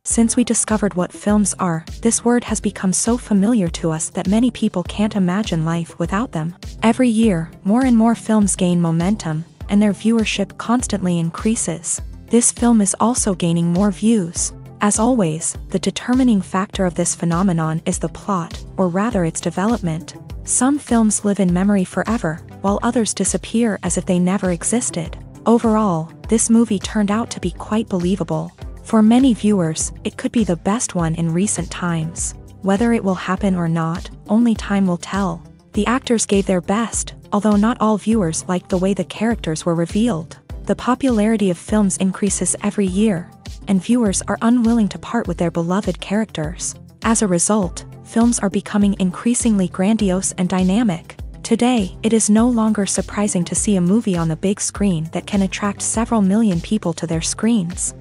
Since we discovered what films are, this word has become so familiar to us that many people can't imagine life without them. Every year, more and more films gain momentum, and their viewership constantly increases. This film is also gaining more views. As always, the determining factor of this phenomenon is the plot, or rather its development. Some films live in memory forever, while others disappear as if they never existed. Overall, this movie turned out to be quite believable. For many viewers, it could be the best one in recent times. Whether it will happen or not, only time will tell. The actors gave their best, although not all viewers liked the way the characters were revealed. The popularity of films increases every year, and viewers are unwilling to part with their beloved characters. As a result, films are becoming increasingly grandiose and dynamic. Today, it is no longer surprising to see a movie on the big screen that can attract several million people to their screens.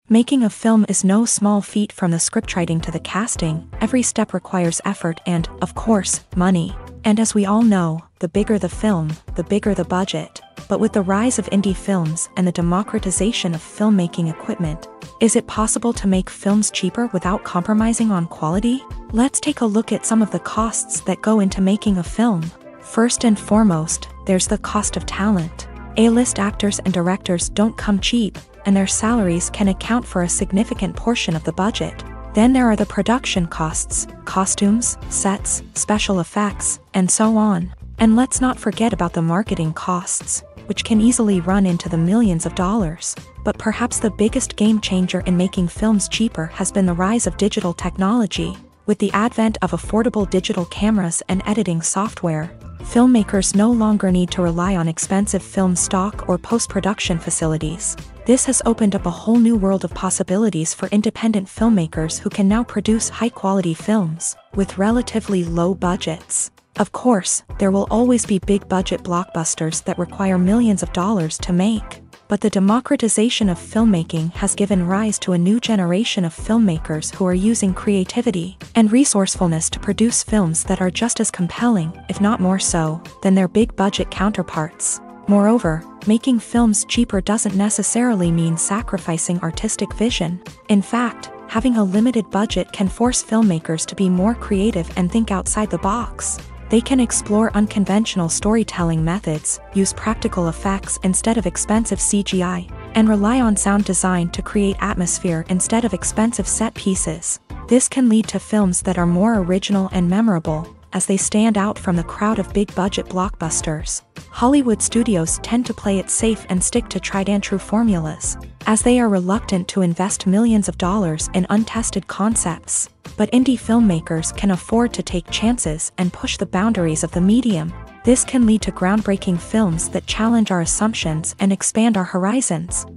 Making a film is no small feat. From the scriptwriting to the casting, every step requires effort and, of course, money. And as we all know, the bigger the film, the bigger the budget. But with the rise of indie films and the democratization of filmmaking equipment, is it possible to make films cheaper without compromising on quality? Let's take a look at some of the costs that go into making a film. First and foremost, there's the cost of talent. A-list actors and directors don't come cheap, and their salaries can account for a significant portion of the budget. Then there are the production costs, costumes, sets, special effects, and so on. And let's not forget about the marketing costs, which can easily run into the millions of dollars. But perhaps the biggest game changer in making films cheaper has been the rise of digital technology. With the advent of affordable digital cameras and editing software, filmmakers no longer need to rely on expensive film stock or post-production facilities. This has opened up a whole new world of possibilities for independent filmmakers who can now produce high-quality films with relatively low budgets. Of course, there will always be big-budget blockbusters that require millions of dollars to make. But the democratization of filmmaking has given rise to a new generation of filmmakers who are using creativity and resourcefulness to produce films that are just as compelling, if not more so, than their big-budget counterparts. Moreover, making films cheaper doesn't necessarily mean sacrificing artistic vision. In fact, having a limited budget can force filmmakers to be more creative and think outside the box. They can explore unconventional storytelling methods, use practical effects instead of expensive CGI, and rely on sound design to create atmosphere instead of expensive set pieces. This can lead to films that are more original and memorable, as they stand out from the crowd of big-budget blockbusters. Hollywood studios tend to play it safe and stick to tried-and-true formulas, as they are reluctant to invest millions of dollars in untested concepts. But indie filmmakers can afford to take chances and push the boundaries of the medium. This can lead to groundbreaking films that challenge our assumptions and expand our horizons.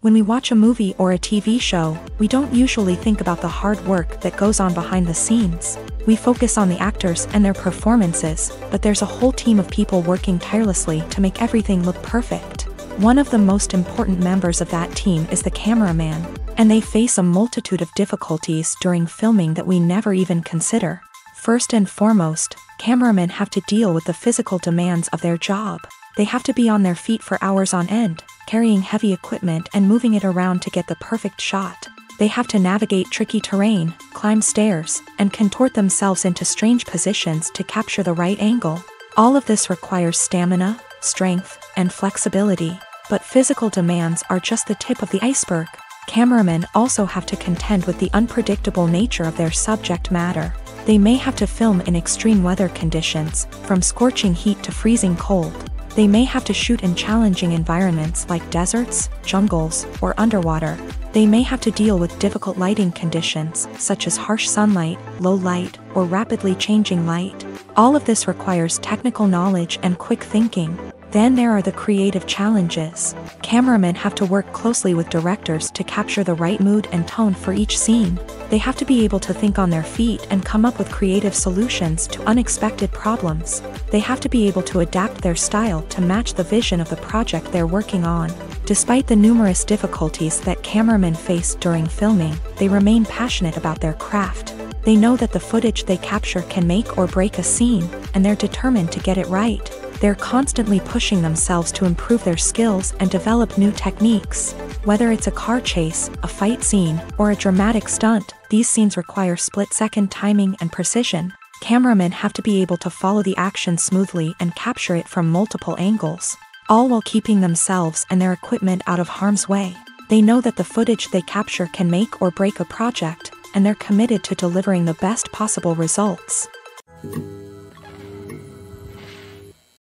When we watch a movie or a TV show, we don't usually think about the hard work that goes on behind the scenes. We focus on the actors and their performances, but there's a whole team of people working tirelessly to make everything look perfect. One of the most important members of that team is the cameraman, and they face a multitude of difficulties during filming that we never even consider. First and foremost, cameramen have to deal with the physical demands of their job. They have to be on their feet for hours on end, carrying heavy equipment and moving it around to get the perfect shot. They have to navigate tricky terrain, climb stairs, and contort themselves into strange positions to capture the right angle. All of this requires stamina, strength, and flexibility. But physical demands are just the tip of the iceberg. Cameramen also have to contend with the unpredictable nature of their subject matter. They may have to film in extreme weather conditions, from scorching heat to freezing cold. They may have to shoot in challenging environments like deserts, jungles, or underwater. They may have to deal with difficult lighting conditions, such as harsh sunlight, low light, or rapidly changing light. All of this requires technical knowledge and quick thinking. Then there are the creative challenges. Cameramen have to work closely with directors to capture the right mood and tone for each scene. They have to be able to think on their feet and come up with creative solutions to unexpected problems. They have to be able to adapt their style to match the vision of the project they're working on. Despite the numerous difficulties that cameramen face during filming, they remain passionate about their craft. They know that the footage they capture can make or break a scene, and they're determined to get it right. They're constantly pushing themselves to improve their skills and develop new techniques. Whether it's a car chase, a fight scene, or a dramatic stunt, these scenes require split-second timing and precision. Cameramen have to be able to follow the action smoothly and capture it from multiple angles, all while keeping themselves and their equipment out of harm's way. They know that the footage they capture can make or break a project, and they're committed to delivering the best possible results.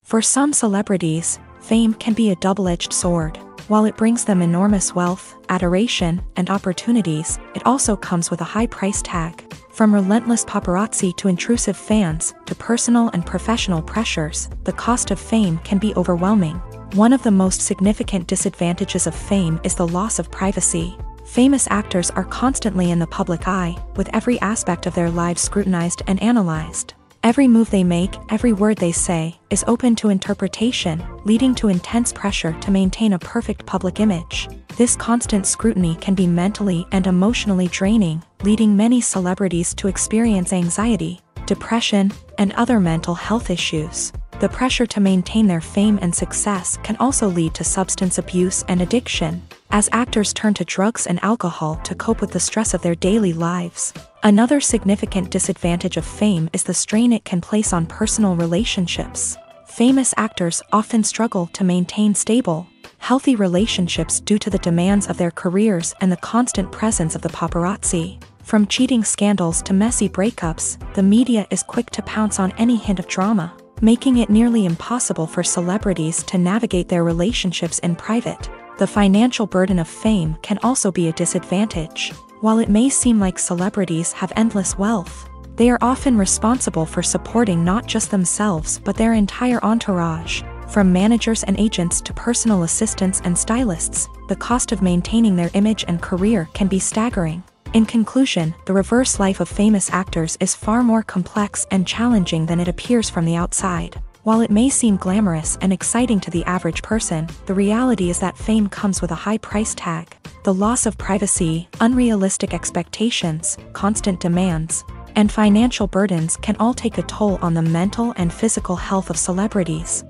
For some celebrities, fame can be a double-edged sword. While it brings them enormous wealth, adoration, and opportunities, it also comes with a high price tag. From relentless paparazzi to intrusive fans, to personal and professional pressures, the cost of fame can be overwhelming. One of the most significant disadvantages of fame is the loss of privacy. Famous actors are constantly in the public eye, with every aspect of their lives scrutinized and analyzed. Every move they make, every word they say, is open to interpretation, leading to intense pressure to maintain a perfect public image. This constant scrutiny can be mentally and emotionally draining, leading many celebrities to experience anxiety, depression, and other mental health issues. The pressure to maintain their fame and success can also lead to substance abuse and addiction, as actors turn to drugs and alcohol to cope with the stress of their daily lives. Another significant disadvantage of fame is the strain it can place on personal relationships. Famous actors often struggle to maintain stable, healthy relationships due to the demands of their careers and the constant presence of the paparazzi. From cheating scandals to messy breakups, the media is quick to pounce on any hint of drama, making it nearly impossible for celebrities to navigate their relationships in private. The financial burden of fame can also be a disadvantage. While it may seem like celebrities have endless wealth, they are often responsible for supporting not just themselves but their entire entourage. From managers and agents to personal assistants and stylists, the cost of maintaining their image and career can be staggering. In conclusion, the reverse life of famous actors is far more complex and challenging than it appears from the outside. While it may seem glamorous and exciting to the average person, the reality is that fame comes with a high price tag. The loss of privacy, unrealistic expectations, constant demands, and financial burdens can all take a toll on the mental and physical health of celebrities.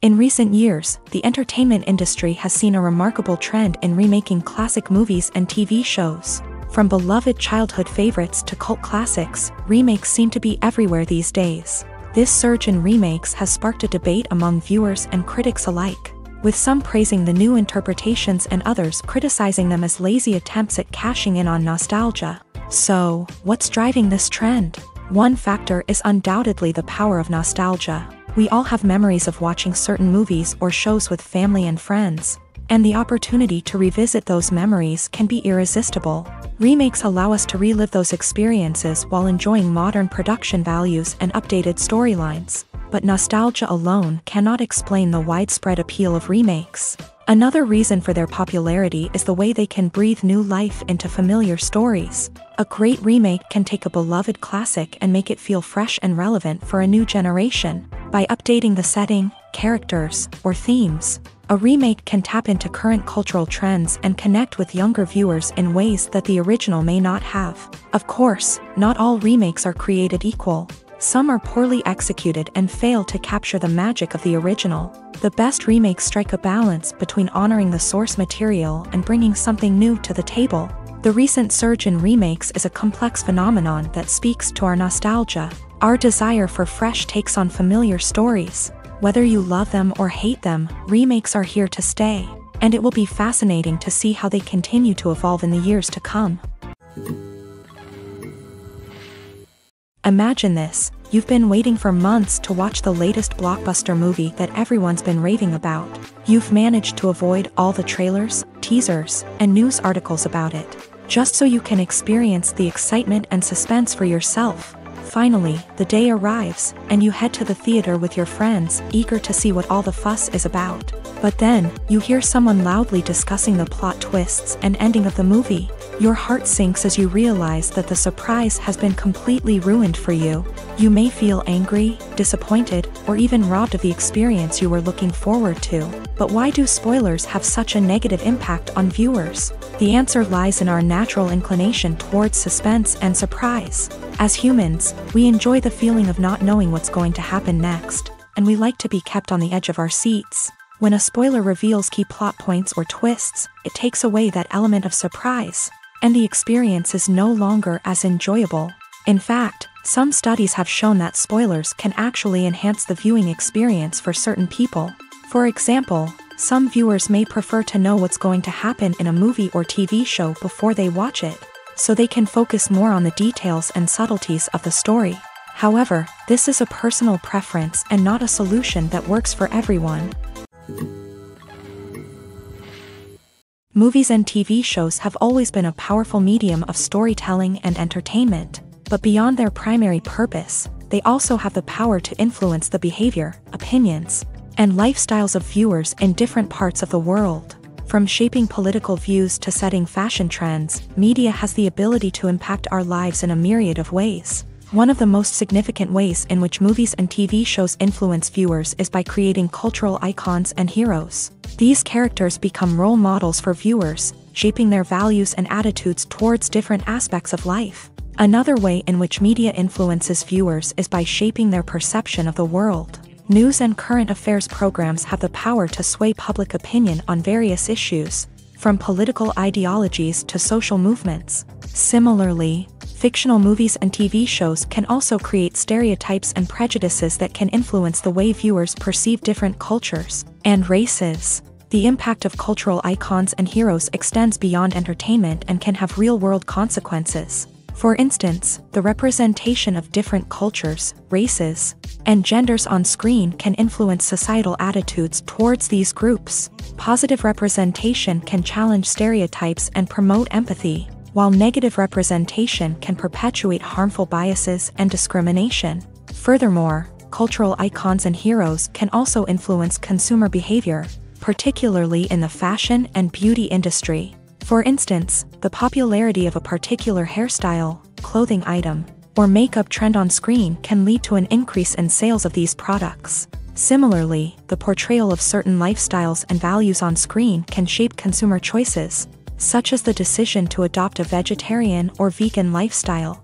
In recent years, the entertainment industry has seen a remarkable trend in remaking classic movies and TV shows. From beloved childhood favorites to cult classics, remakes seem to be everywhere these days. This surge in remakes has sparked a debate among viewers and critics alike, with some praising the new interpretations and others criticizing them as lazy attempts at cashing in on nostalgia. So, what's driving this trend? One factor is undoubtedly the power of nostalgia. We all have memories of watching certain movies or shows with family and friends, and the opportunity to revisit those memories can be irresistible. Remakes allow us to relive those experiences while enjoying modern production values and updated storylines. But nostalgia alone cannot explain the widespread appeal of remakes. Another reason for their popularity is the way they can breathe new life into familiar stories. A great remake can take a beloved classic and make it feel fresh and relevant for a new generation. By updating the setting, characters, or themes, a remake can tap into current cultural trends and connect with younger viewers in ways that the original may not have. Of course, not all remakes are created equal. Some are poorly executed and fail to capture the magic of the original. The best remakes strike a balance between honoring the source material and bringing something new to the table. The recent surge in remakes is a complex phenomenon that speaks to our nostalgia. Our desire for fresh takes on familiar stories. Whether you love them or hate them, remakes are here to stay, and it will be fascinating to see how they continue to evolve in the years to come. Imagine this: you've been waiting for months to watch the latest blockbuster movie that everyone's been raving about. You've managed to avoid all the trailers, teasers, and news articles about it, just so you can experience the excitement and suspense for yourself. Finally, the day arrives, and you head to the theater with your friends, eager to see what all the fuss is about. But then, you hear someone loudly discussing the plot twists and ending of the movie. Your heart sinks as you realize that the surprise has been completely ruined for you. You may feel angry, disappointed, or even robbed of the experience you were looking forward to. But why do spoilers have such a negative impact on viewers? The answer lies in our natural inclination towards suspense and surprise. As humans, we enjoy the feeling of not knowing what's going to happen next, and we like to be kept on the edge of our seats. When a spoiler reveals key plot points or twists, it takes away that element of surprise, and the experience is no longer as enjoyable. In fact, some studies have shown that spoilers can actually enhance the viewing experience for certain people. For example, some viewers may prefer to know what's going to happen in a movie or TV show before they watch it, so they can focus more on the details and subtleties of the story. However, this is a personal preference and not a solution that works for everyone. Movies and TV shows have always been a powerful medium of storytelling and entertainment, but beyond their primary purpose, they also have the power to influence the behavior, opinions, and lifestyles of viewers in different parts of the world. From shaping political views to setting fashion trends, media has the ability to impact our lives in a myriad of ways. One of the most significant ways in which movies and TV shows influence viewers is by creating cultural icons and heroes. These characters become role models for viewers, shaping their values and attitudes towards different aspects of life. Another way in which media influences viewers is by shaping their perception of the world. News and current affairs programs have the power to sway public opinion on various issues, from political ideologies to social movements. Similarly, fictional movies and TV shows can also create stereotypes and prejudices that can influence the way viewers perceive different cultures and races. The impact of cultural icons and heroes extends beyond entertainment and can have real-world consequences. For instance, the representation of different cultures, races, and genders on screen can influence societal attitudes towards these groups. Positive representation can challenge stereotypes and promote empathy, while negative representation can perpetuate harmful biases and discrimination. Furthermore, cultural icons and heroes can also influence consumer behavior, particularly in the fashion and beauty industry. For instance, the popularity of a particular hairstyle, clothing item, or makeup trend on screen can lead to an increase in sales of these products. Similarly, the portrayal of certain lifestyles and values on screen can shape consumer choices, such as the decision to adopt a vegetarian or vegan lifestyle.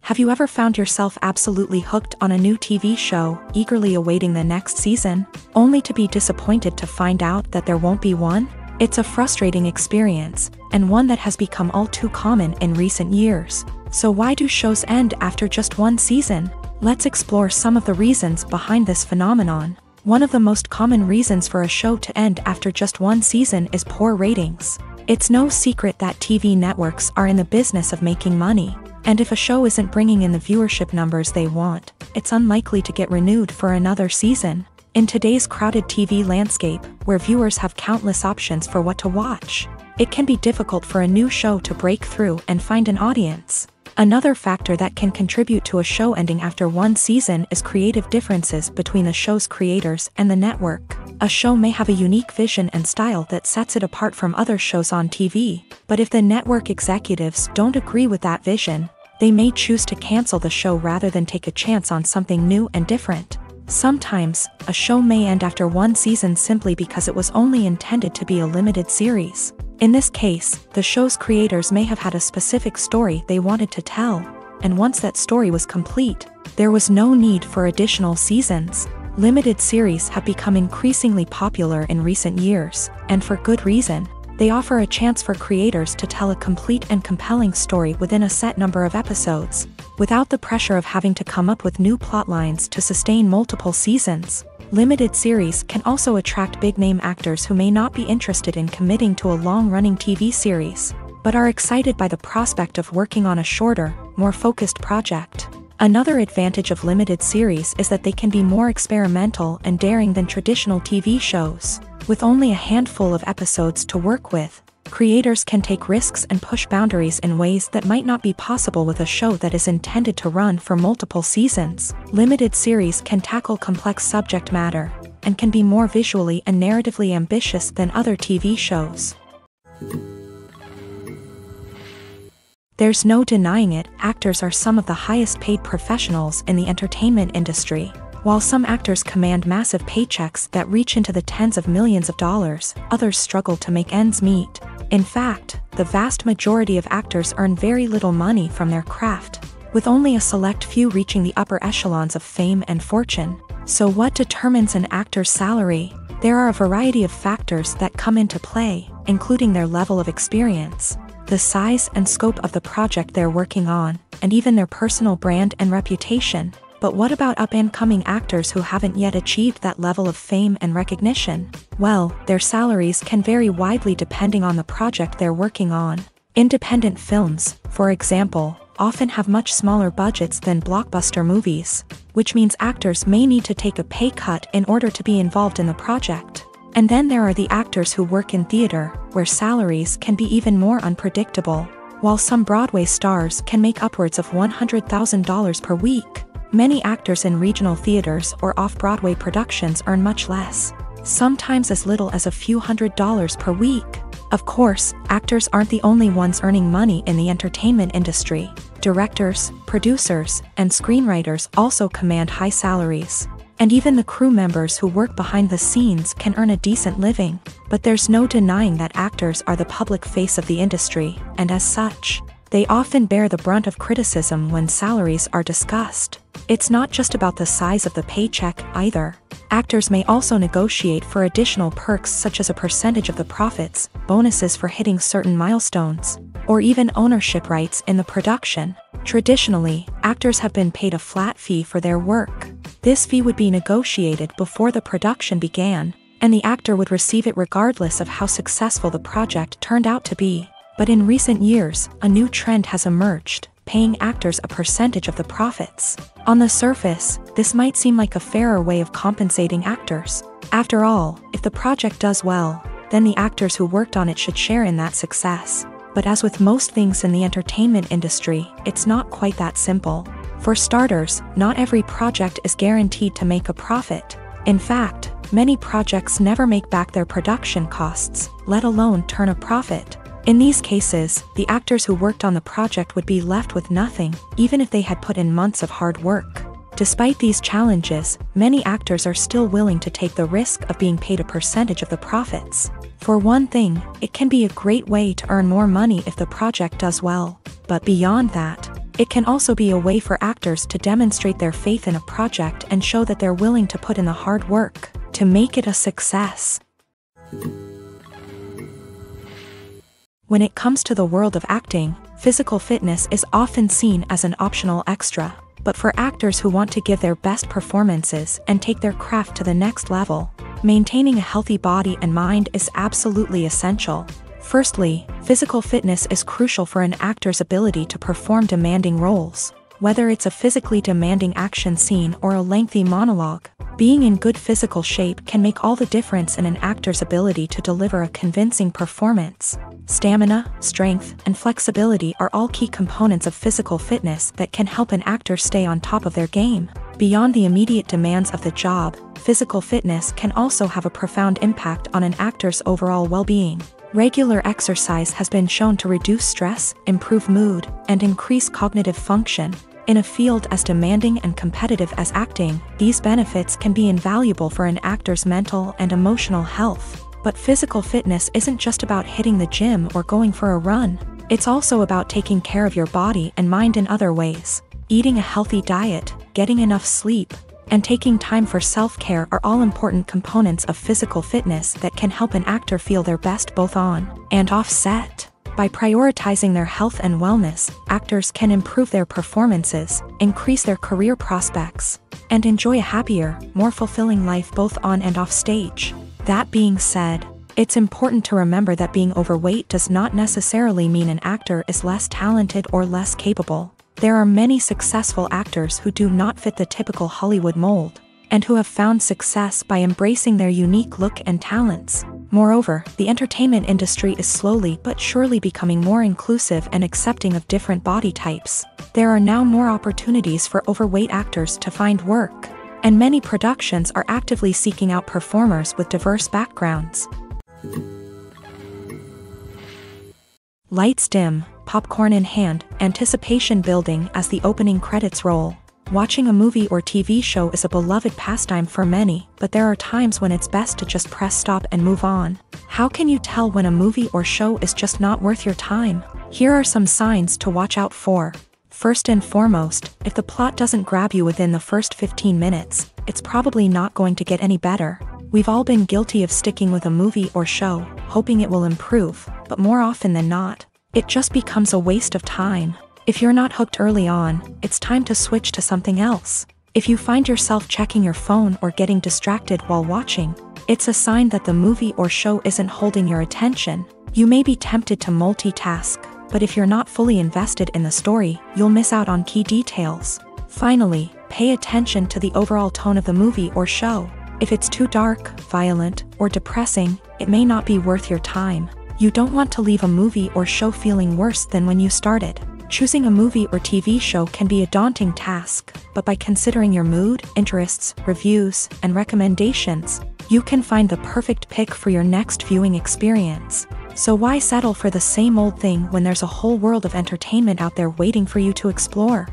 Have you ever found yourself absolutely hooked on a new TV show, eagerly awaiting the next season, only to be disappointed to find out that there won't be one? It's a frustrating experience, and one that has become all too common in recent years. So why do shows end after just one season? Let's explore some of the reasons behind this phenomenon. One of the most common reasons for a show to end after just one season is poor ratings. It's no secret that TV networks are in the business of making money, and if a show isn't bringing in the viewership numbers they want, it's unlikely to get renewed for another season. In today's crowded TV landscape, where viewers have countless options for what to watch, it can be difficult for a new show to break through and find an audience. Another factor that can contribute to a show ending after one season is creative differences between the show's creators and the network. A show may have a unique vision and style that sets it apart from other shows on TV, but if the network executives don't agree with that vision, they may choose to cancel the show rather than take a chance on something new and different. Sometimes, a show may end after one season simply because it was only intended to be a limited series. In this case, the show's creators may have had a specific story they wanted to tell, and once that story was complete, there was no need for additional seasons. Limited series have become increasingly popular in recent years, and for good reason. They offer a chance for creators to tell a complete and compelling story within a set number of episodes, without the pressure of having to come up with new plotlines to sustain multiple seasons. Limited series can also attract big-name actors who may not be interested in committing to a long-running TV series, but are excited by the prospect of working on a shorter, more focused project. Another advantage of limited series is that they can be more experimental and daring than traditional TV shows. With only a handful of episodes to work with, creators can take risks and push boundaries in ways that might not be possible with a show that is intended to run for multiple seasons. Limited series can tackle complex subject matter, and can be more visually and narratively ambitious than other TV shows. There's no denying it, actors are some of the highest paid professionals in the entertainment industry. While some actors command massive paychecks that reach into the tens of millions of dollars, others struggle to make ends meet. In fact, the vast majority of actors earn very little money from their craft, with only a select few reaching the upper echelons of fame and fortune. So what determines an actor's salary? There are a variety of factors that come into play, including their level of experience, the size and scope of the project they're working on, and even their personal brand and reputation. But what about up-and-coming actors who haven't yet achieved that level of fame and recognition? Well, their salaries can vary widely depending on the project they're working on. Independent films, for example, often have much smaller budgets than blockbuster movies, which means actors may need to take a pay cut in order to be involved in the project. And then there are the actors who work in theater, where salaries can be even more unpredictable. While some Broadway stars can make upwards of $100,000 per week, many actors in regional theaters or off-Broadway productions earn much less, sometimes as little as a few $100s per week. Of course, actors aren't the only ones earning money in the entertainment industry. Directors, producers, and screenwriters also command high salaries. And even the crew members who work behind the scenes can earn a decent living. But there's no denying that actors are the public face of the industry, and as such, they often bear the brunt of criticism when salaries are discussed. It's not just about the size of the paycheck, either. Actors may also negotiate for additional perks such as a percentage of the profits, bonuses for hitting certain milestones, or even ownership rights in the production. Traditionally, actors have been paid a flat fee for their work. This fee would be negotiated before the production began, and the actor would receive it regardless of how successful the project turned out to be. But in recent years, a new trend has emerged, paying actors a percentage of the profits. On the surface, this might seem like a fairer way of compensating actors. After all, if the project does well, then the actors who worked on it should share in that success. But as with most things in the entertainment industry, it's not quite that simple. For starters, not every project is guaranteed to make a profit. In fact, many projects never make back their production costs, let alone turn a profit. In these cases, the actors who worked on the project would be left with nothing, even if they had put in months of hard work. Despite these challenges, many actors are still willing to take the risk of being paid a percentage of the profits. For one thing, it can be a great way to earn more money if the project does well. But beyond that, it can also be a way for actors to demonstrate their faith in a project and show that they're willing to put in the hard work to make it a success. When it comes to the world of acting, physical fitness is often seen as an optional extra. But for actors who want to give their best performances and take their craft to the next level, maintaining a healthy body and mind is absolutely essential. Firstly, physical fitness is crucial for an actor's ability to perform demanding roles. Whether it's a physically demanding action scene or a lengthy monologue, being in good physical shape can make all the difference in an actor's ability to deliver a convincing performance. Stamina, strength, and flexibility are all key components of physical fitness that can help an actor stay on top of their game. Beyond the immediate demands of the job, physical fitness can also have a profound impact on an actor's overall well-being. Regular exercise has been shown to reduce stress, improve mood, and increase cognitive function. In a field as demanding and competitive as acting, these benefits can be invaluable for an actor's mental and emotional health. But physical fitness isn't just about hitting the gym or going for a run. It's also about taking care of your body and mind in other ways. Eating a healthy diet, getting enough sleep, and taking time for self-care are all important components of physical fitness that can help an actor feel their best both on and off set. By prioritizing their health and wellness, actors can improve their performances, increase their career prospects, and enjoy a happier, more fulfilling life both on and off stage. That being said, it's important to remember that being overweight does not necessarily mean an actor is less talented or less capable. There are many successful actors who do not fit the typical Hollywood mold, and who have found success by embracing their unique look and talents. Moreover, the entertainment industry is slowly but surely becoming more inclusive and accepting of different body types. There are now more opportunities for overweight actors to find work, and many productions are actively seeking out performers with diverse backgrounds. Lights dim, popcorn in hand, anticipation building as the opening credits roll. Watching a movie or TV show is a beloved pastime for many, but there are times when it's best to just press stop and move on. How can you tell when a movie or show is just not worth your time? Here are some signs to watch out for. First and foremost, if the plot doesn't grab you within the first 15 minutes, it's probably not going to get any better. We've all been guilty of sticking with a movie or show, hoping it will improve, but more often than not, it just becomes a waste of time. If you're not hooked early on, it's time to switch to something else. If you find yourself checking your phone or getting distracted while watching, it's a sign that the movie or show isn't holding your attention. You may be tempted to multitask, but if you're not fully invested in the story, you'll miss out on key details. Finally, pay attention to the overall tone of the movie or show. If it's too dark, violent, or depressing, it may not be worth your time. You don't want to leave a movie or show feeling worse than when you started. Choosing a movie or TV show can be a daunting task, but by considering your mood, interests, reviews, and recommendations, you can find the perfect pick for your next viewing experience. So why settle for the same old thing when there's a whole world of entertainment out there waiting for you to explore?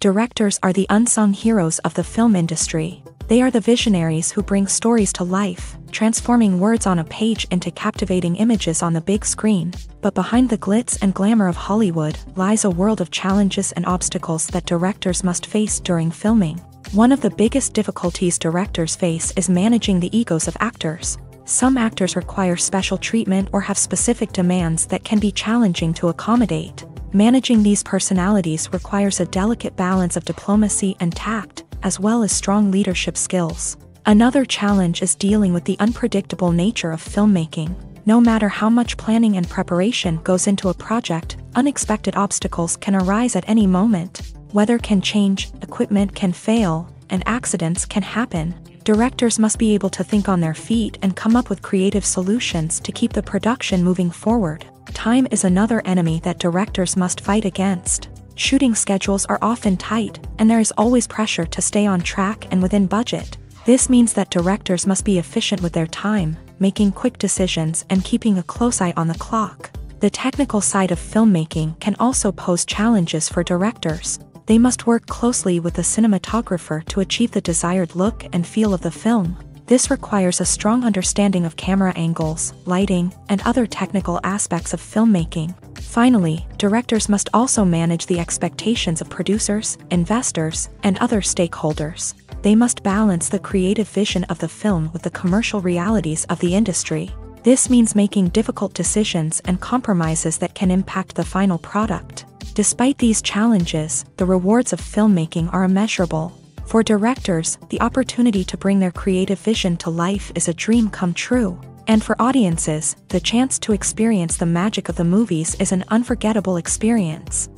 Directors are the unsung heroes of the film industry. They are the visionaries who bring stories to life, transforming words on a page into captivating images on the big screen. But behind the glitz and glamour of Hollywood lies a world of challenges and obstacles that directors must face during filming. One of the biggest difficulties directors face is managing the egos of actors. Some actors require special treatment or have specific demands that can be challenging to accommodate. Managing these personalities requires a delicate balance of diplomacy and tact, as well as strong leadership skills. Another challenge is dealing with the unpredictable nature of filmmaking. No matter how much planning and preparation goes into a project, unexpected obstacles can arise at any moment. Weather can change, equipment can fail, and accidents can happen. Directors must be able to think on their feet and come up with creative solutions to keep the production moving forward. Time is another enemy that directors must fight against. Shooting schedules are often tight, and there is always pressure to stay on track and within budget. This means that directors must be efficient with their time, making quick decisions and keeping a close eye on the clock. The technical side of filmmaking can also pose challenges for directors. They must work closely with the cinematographer to achieve the desired look and feel of the film. This requires a strong understanding of camera angles, lighting, and other technical aspects of filmmaking. Finally, directors must also manage the expectations of producers, investors, and other stakeholders. They must balance the creative vision of the film with the commercial realities of the industry. This means making difficult decisions and compromises that can impact the final product. Despite these challenges, the rewards of filmmaking are immeasurable. For directors, the opportunity to bring their creative vision to life is a dream come true. And for audiences, the chance to experience the magic of the movies is an unforgettable experience.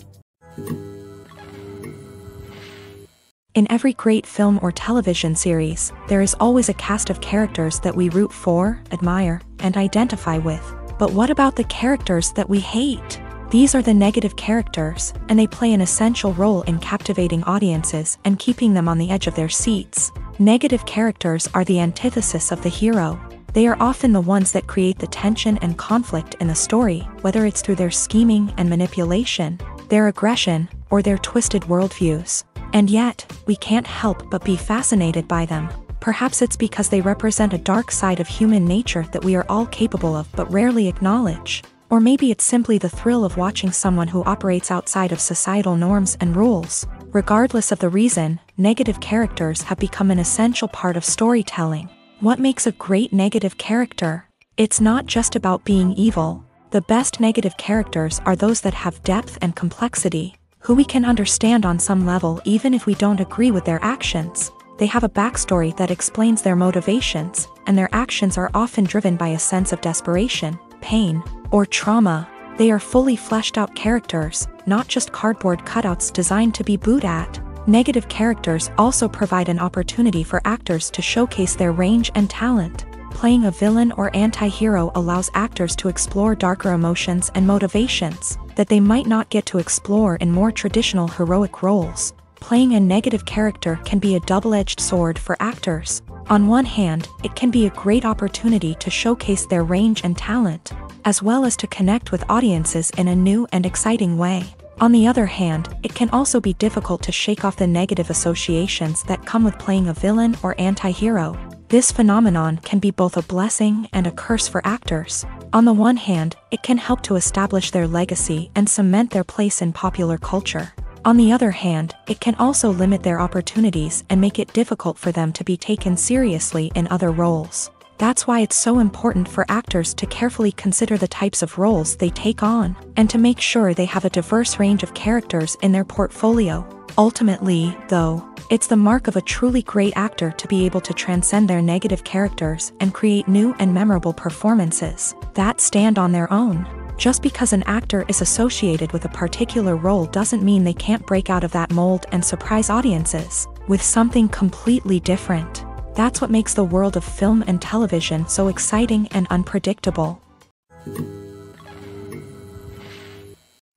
In every great film or television series, there is always a cast of characters that we root for, admire, and identify with. But what about the characters that we hate? These are the negative characters, and they play an essential role in captivating audiences and keeping them on the edge of their seats. Negative characters are the antithesis of the hero. They are often the ones that create the tension and conflict in the story, whether it's through their scheming and manipulation, their aggression, or their twisted worldviews. And yet, we can't help but be fascinated by them. Perhaps it's because they represent a dark side of human nature that we are all capable of but rarely acknowledge. Or maybe it's simply the thrill of watching someone who operates outside of societal norms and rules. Regardless of the reason, negative characters have become an essential part of storytelling. What makes a great negative character? It's not just about being evil. The best negative characters are those that have depth and complexity, who we can understand on some level even if we don't agree with their actions. They have a backstory that explains their motivations, and their actions are often driven by a sense of desperation, pain, or trauma. They are fully fleshed out characters, not just cardboard cutouts designed to be booed at. Negative characters also provide an opportunity for actors to showcase their range and talent. Playing a villain or anti-hero allows actors to explore darker emotions and motivations that they might not get to explore in more traditional heroic roles. Playing a negative character can be a double-edged sword for actors. On one hand, it can be a great opportunity to showcase their range and talent, as well as to connect with audiences in a new and exciting way. On the other hand, it can also be difficult to shake off the negative associations that come with playing a villain or anti-hero. This phenomenon can be both a blessing and a curse for actors. On the one hand, it can help to establish their legacy and cement their place in popular culture. On the other hand, it can also limit their opportunities and make it difficult for them to be taken seriously in other roles. That's why it's so important for actors to carefully consider the types of roles they take on, and to make sure they have a diverse range of characters in their portfolio. Ultimately, though, it's the mark of a truly great actor to be able to transcend their negative characters and create new and memorable performances that stand on their own. Just because an actor is associated with a particular role doesn't mean they can't break out of that mold and surprise audiences with something completely different. That's what makes the world of film and television so exciting and unpredictable.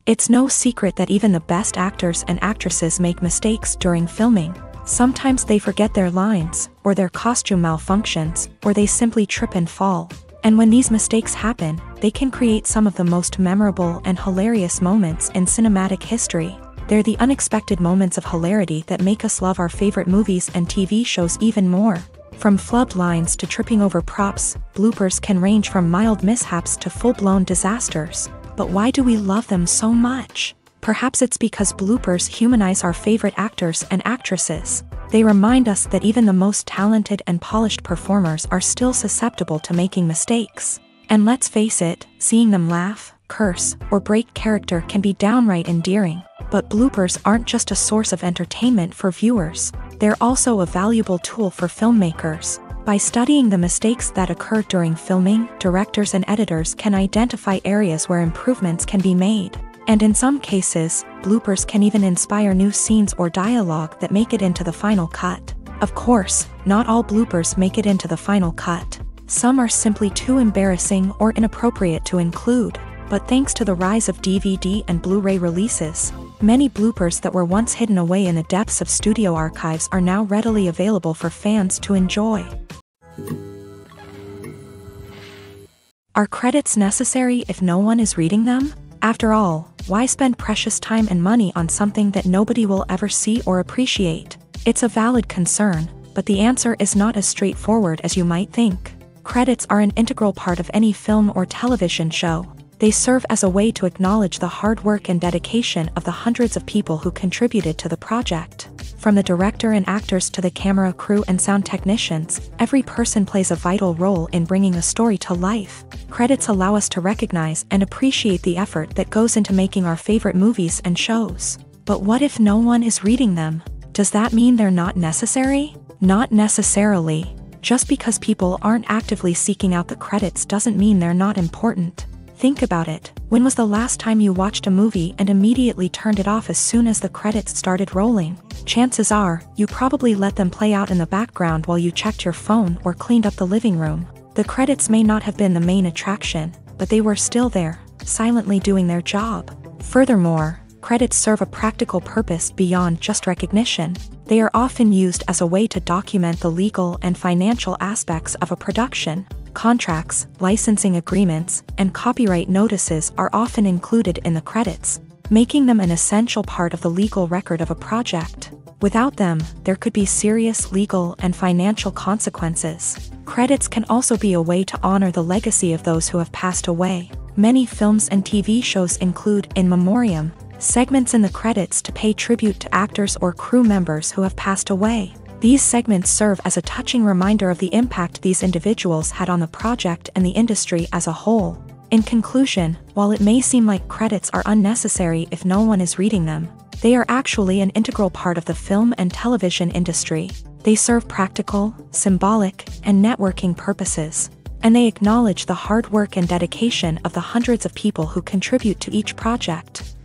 It's no secret that even the best actors and actresses make mistakes during filming. Sometimes they forget their lines, or their costume malfunctions, or they simply trip and fall. And when these mistakes happen, they can create some of the most memorable and hilarious moments in cinematic history. They're the unexpected moments of hilarity that make us love our favorite movies and TV shows even more. From flubbed lines to tripping over props, bloopers can range from mild mishaps to full-blown disasters. But why do we love them so much? Perhaps it's because bloopers humanize our favorite actors and actresses. They remind us that even the most talented and polished performers are still susceptible to making mistakes. And let's face it, seeing them laugh, curse, or break character can be downright endearing. But bloopers aren't just a source of entertainment for viewers. They're also a valuable tool for filmmakers. By studying the mistakes that occur during filming, directors and editors can identify areas where improvements can be made. And in some cases, bloopers can even inspire new scenes or dialogue that make it into the final cut. Of course, not all bloopers make it into the final cut. Some are simply too embarrassing or inappropriate to include. But thanks to the rise of DVD and Blu-ray releases, many bloopers that were once hidden away in the depths of studio archives are now readily available for fans to enjoy. Are credits necessary if no one is reading them? After all, why spend precious time and money on something that nobody will ever see or appreciate? It's a valid concern, but the answer is not as straightforward as you might think. Credits are an integral part of any film or television show. They serve as a way to acknowledge the hard work and dedication of the hundreds of people who contributed to the project. From the director and actors to the camera crew and sound technicians, every person plays a vital role in bringing a story to life. Credits allow us to recognize and appreciate the effort that goes into making our favorite movies and shows. But what if no one is reading them? Does that mean they're not necessary? Not necessarily. Just because people aren't actively seeking out the credits doesn't mean they're not important. Think about it. When was the last time you watched a movie and immediately turned it off as soon as the credits started rolling? Chances are, you probably let them play out in the background while you checked your phone or cleaned up the living room. The credits may not have been the main attraction, but they were still there, silently doing their job. Furthermore, credits serve a practical purpose beyond just recognition. They are often used as a way to document the legal and financial aspects of a production. Contracts, licensing agreements, and copyright notices are often included in the credits, making them an essential part of the legal record of a project. Without them, there could be serious legal and financial consequences. Credits can also be a way to honor the legacy of those who have passed away. Many films and TV shows include in memoriam, Segments in the credits to pay tribute to actors or crew members who have passed away. These segments serve as a touching reminder of the impact these individuals had on the project and the industry as a whole. In conclusion, while it may seem like credits are unnecessary if no one is reading them, they are actually an integral part of the film and television industry. They serve practical, symbolic, and networking purposes, and they acknowledge the hard work and dedication of the hundreds of people who contribute to each project.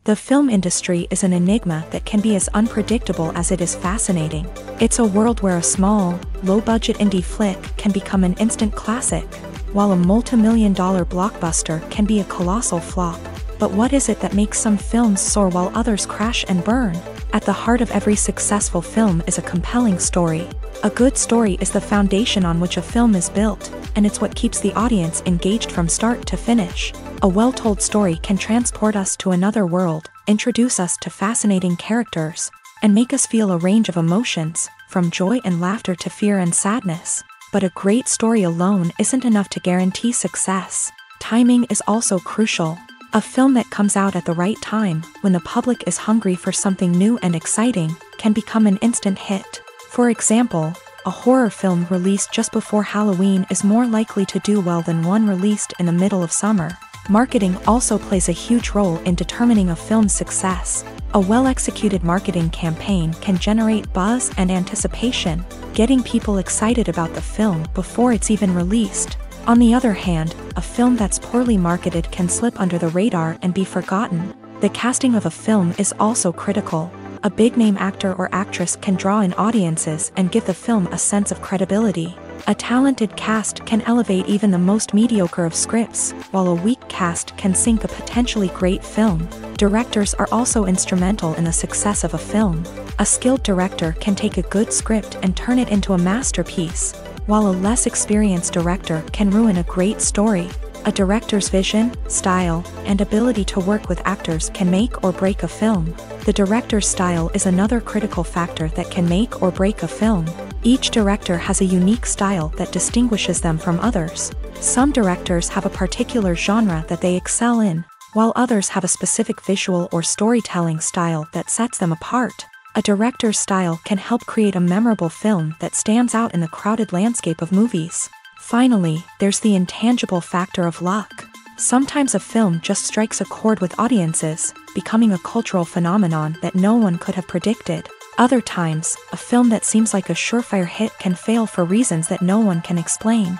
The film industry is an enigma that can be as unpredictable as it is fascinating. It's a world where a small, low-budget indie flick can become an instant classic, while a multi-million-dollar blockbuster can be a colossal flop. But what is it that makes some films soar while others crash and burn? At the heart of every successful film is a compelling story. A good story is the foundation on which a film is built, and it's what keeps the audience engaged from start to finish. A well-told story can transport us to another world, introduce us to fascinating characters, and make us feel a range of emotions, from joy and laughter to fear and sadness. But a great story alone isn't enough to guarantee success. Timing is also crucial. A film that comes out at the right time, when the public is hungry for something new and exciting, can become an instant hit. For example, a horror film released just before Halloween is more likely to do well than one released in the middle of summer. Marketing also plays a huge role in determining a film's success. A well-executed marketing campaign can generate buzz and anticipation, getting people excited about the film before it's even released. On the other hand, a film that's poorly marketed can slip under the radar and be forgotten. The casting of a film is also critical. A big-name actor or actress can draw in audiences and give the film a sense of credibility. A talented cast can elevate even the most mediocre of scripts, while a weak cast can sink a potentially great film. Directors are also instrumental in the success of a film. A skilled director can take a good script and turn it into a masterpiece, while a less experienced director can ruin a great story. A director's vision, style, and ability to work with actors can make or break a film. The director's style is another critical factor that can make or break a film. Each director has a unique style that distinguishes them from others. Some directors have a particular genre that they excel in, while others have a specific visual or storytelling style that sets them apart. A director's style can help create a memorable film that stands out in the crowded landscape of movies. Finally, there's the intangible factor of luck. Sometimes a film just strikes a chord with audiences, becoming a cultural phenomenon that no one could have predicted. Other times, a film that seems like a surefire hit can fail for reasons that no one can explain.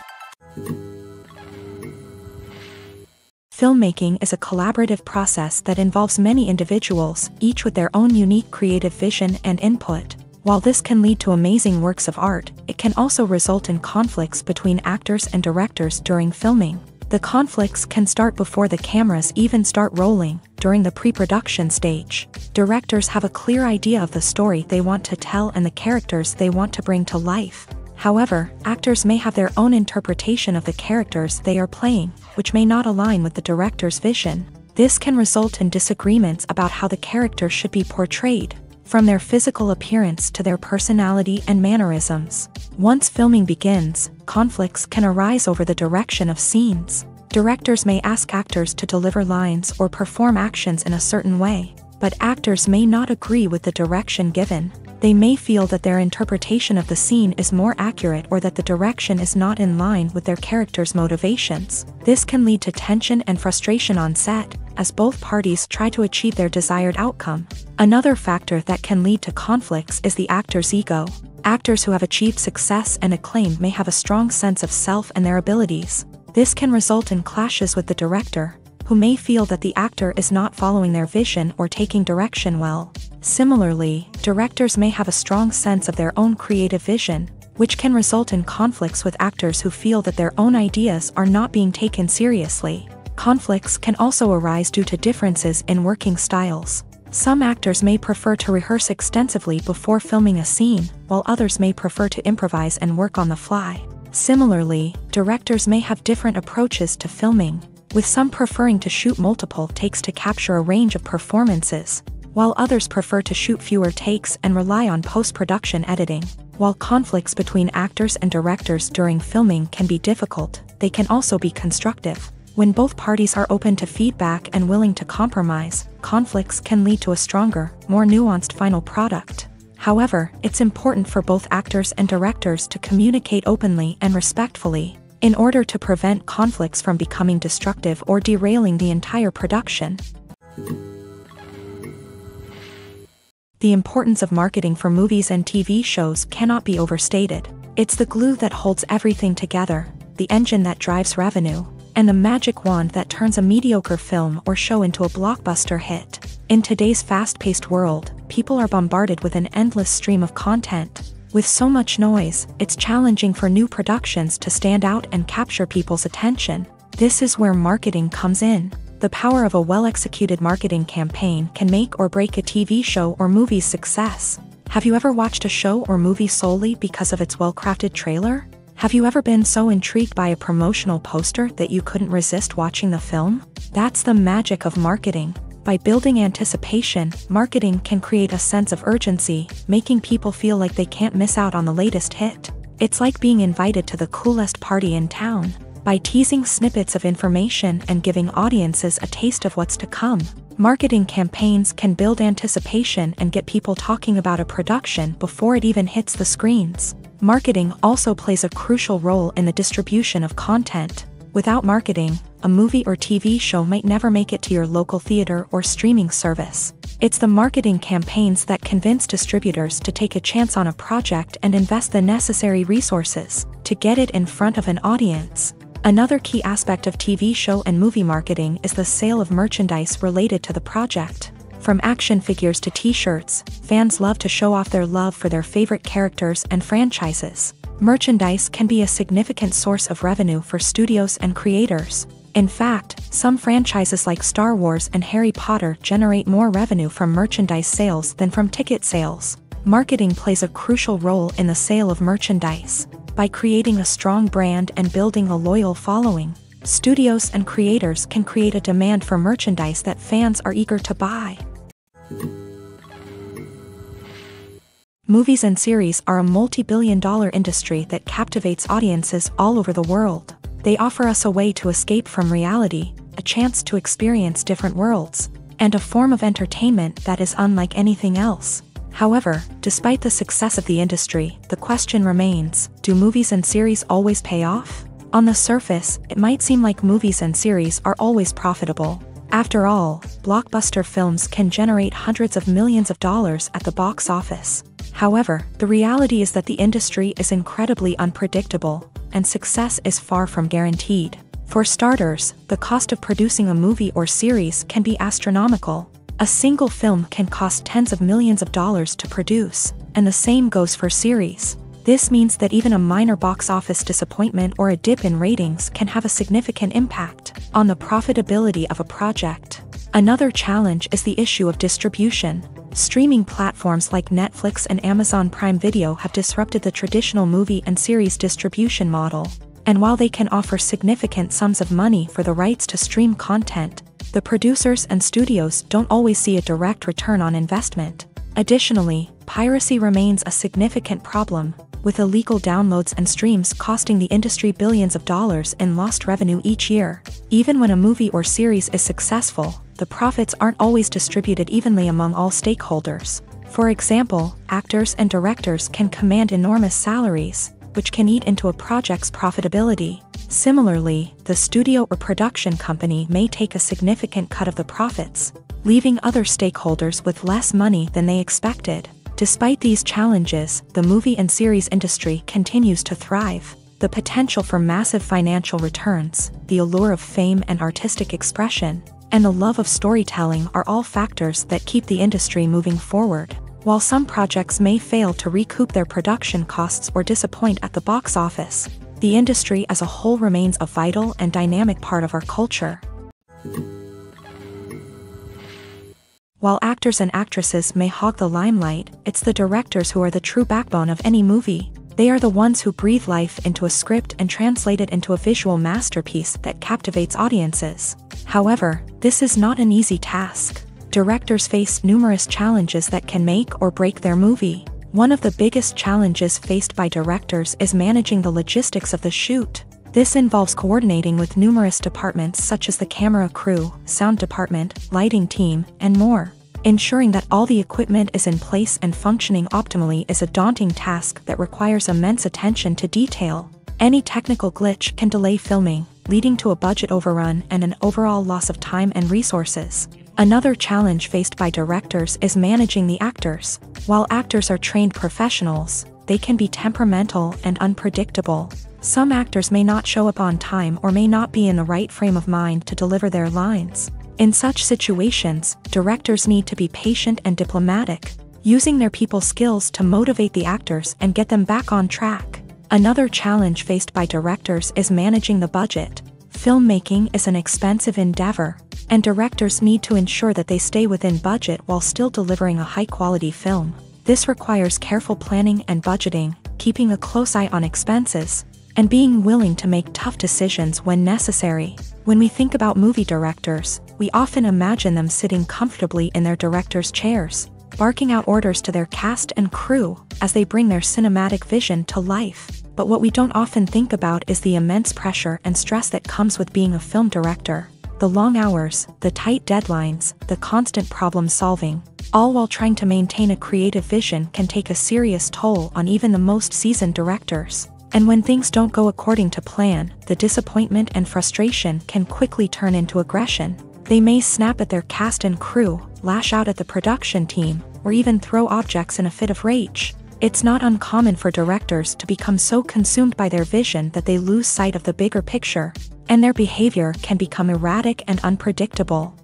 Filmmaking is a collaborative process that involves many individuals, each with their own unique creative vision and input. While this can lead to amazing works of art, it can also result in conflicts between actors and directors during filming. The conflicts can start before the cameras even start rolling, during the pre-production stage. Directors have a clear idea of the story they want to tell and the characters they want to bring to life. However, actors may have their own interpretation of the characters they are playing, which may not align with the director's vision. This can result in disagreements about how the character should be portrayed, from their physical appearance to their personality and mannerisms. Once filming begins, conflicts can arise over the direction of scenes. Directors may ask actors to deliver lines or perform actions in a certain way, but actors may not agree with the direction given. They may feel that their interpretation of the scene is more accurate or that the direction is not in line with their character's motivations. This can lead to tension and frustration on set, as both parties try to achieve their desired outcome. Another factor that can lead to conflicts is the actor's ego. Actors who have achieved success and acclaim may have a strong sense of self and their abilities. This can result in clashes with the director, who may feel that the actor is not following their vision or taking direction well. Similarly, directors may have a strong sense of their own creative vision, which can result in conflicts with actors who feel that their own ideas are not being taken seriously. Conflicts can also arise due to differences in working styles. Some actors may prefer to rehearse extensively before filming a scene, while others may prefer to improvise and work on the fly. Similarly, directors may have different approaches to filming, with some preferring to shoot multiple takes to capture a range of performances, while others prefer to shoot fewer takes and rely on post-production editing. While conflicts between actors and directors during filming can be difficult, they can also be constructive. When both parties are open to feedback and willing to compromise, conflicts can lead to a stronger, more nuanced final product. However, it's important for both actors and directors to communicate openly and respectfully, in order to prevent conflicts from becoming destructive or derailing the entire production. The importance of marketing for movies and TV shows cannot be overstated. It's the glue that holds everything together, the engine that drives revenue, and the magic wand that turns a mediocre film or show into a blockbuster hit. In today's fast-paced world, people are bombarded with an endless stream of content. With so much noise, it's challenging for new productions to stand out and capture people's attention. This is where marketing comes in. The power of a well-executed marketing campaign can make or break a TV show or movie's success. Have you ever watched a show or movie solely because of its well-crafted trailer? Have you ever been so intrigued by a promotional poster that you couldn't resist watching the film? That's the magic of marketing. By building anticipation, marketing can create a sense of urgency, making people feel like they can't miss out on the latest hit. It's like being invited to the coolest party in town. By teasing snippets of information and giving audiences a taste of what's to come, marketing campaigns can build anticipation and get people talking about a production before it even hits the screens. Marketing also plays a crucial role in the distribution of content. Without marketing, a movie or TV show might never make it to your local theater or streaming service. It's the marketing campaigns that convince distributors to take a chance on a project and invest the necessary resources to get it in front of an audience. Another key aspect of TV show and movie marketing is the sale of merchandise related to the project. From action figures to t-shirts, fans love to show off their love for their favorite characters and franchises. Merchandise can be a significant source of revenue for studios and creators. In fact, some franchises like Star Wars and Harry Potter generate more revenue from merchandise sales than from ticket sales. Marketing plays a crucial role in the sale of merchandise. By creating a strong brand and building a loyal following, studios and creators can create a demand for merchandise that fans are eager to buy. Movies and series are a multi-billion-dollar industry that captivates audiences all over the world. They offer us a way to escape from reality, a chance to experience different worlds, and a form of entertainment that is unlike anything else. However, despite the success of the industry, the question remains, do movies and series always pay off? On the surface, it might seem like movies and series are always profitable. After all, blockbuster films can generate hundreds of millions of dollars at the box office. However, the reality is that the industry is incredibly unpredictable, and success is far from guaranteed. For starters, the cost of producing a movie or series can be astronomical. A single film can cost tens of millions of dollars to produce, and the same goes for series. This means that even a minor box office disappointment or a dip in ratings can have a significant impact on the profitability of a project. Another challenge is the issue of distribution. Streaming platforms like Netflix and Amazon Prime Video have disrupted the traditional movie and series distribution model. And while they can offer significant sums of money for the rights to stream content, the producers and studios don't always see a direct return on investment. Additionally, piracy remains a significant problem, with illegal downloads and streams costing the industry billions of dollars in lost revenue each year. Even when a movie or series is successful, the profits aren't always distributed evenly among all stakeholders. For example, actors and directors can command enormous salaries, which can eat into a project's profitability. Similarly, the studio or production company may take a significant cut of the profits, leaving other stakeholders with less money than they expected. Despite these challenges, the movie and series industry continues to thrive. The potential for massive financial returns, the allure of fame and artistic expression, and the love of storytelling are all factors that keep the industry moving forward. While some projects may fail to recoup their production costs or disappoint at the box office, the industry as a whole remains a vital and dynamic part of our culture. While actors and actresses may hog the limelight, it's the directors who are the true backbone of any movie. They are the ones who breathe life into a script and translate it into a visual masterpiece that captivates audiences. However, this is not an easy task. Directors face numerous challenges that can make or break their movie. One of the biggest challenges faced by directors is managing the logistics of the shoot. This involves coordinating with numerous departments such as the camera crew, sound department, lighting team, and more. Ensuring that all the equipment is in place and functioning optimally is a daunting task that requires immense attention to detail. Any technical glitch can delay filming, leading to a budget overrun and an overall loss of time and resources. Another challenge faced by directors is managing the actors. While actors are trained professionals, they can be temperamental and unpredictable. Some actors may not show up on time or may not be in the right frame of mind to deliver their lines. In such situations, directors need to be patient and diplomatic, using their people skills to motivate the actors and get them back on track. Another challenge faced by directors is managing the budget. Filmmaking is an expensive endeavor, and directors need to ensure that they stay within budget while still delivering a high-quality film. This requires careful planning and budgeting, keeping a close eye on expenses, and being willing to make tough decisions when necessary. When we think about movie directors, we often imagine them sitting comfortably in their director's chairs, barking out orders to their cast and crew as they bring their cinematic vision to life. But what we don't often think about is the immense pressure and stress that comes with being a film director. The long hours, the tight deadlines, the constant problem solving, all while trying to maintain a creative vision can take a serious toll on even the most seasoned directors. And when things don't go according to plan, the disappointment and frustration can quickly turn into aggression. They may snap at their cast and crew, lash out at the production team, or even throw objects in a fit of rage. It's not uncommon for directors to become so consumed by their vision that they lose sight of the bigger picture, and their behavior can become erratic and unpredictable.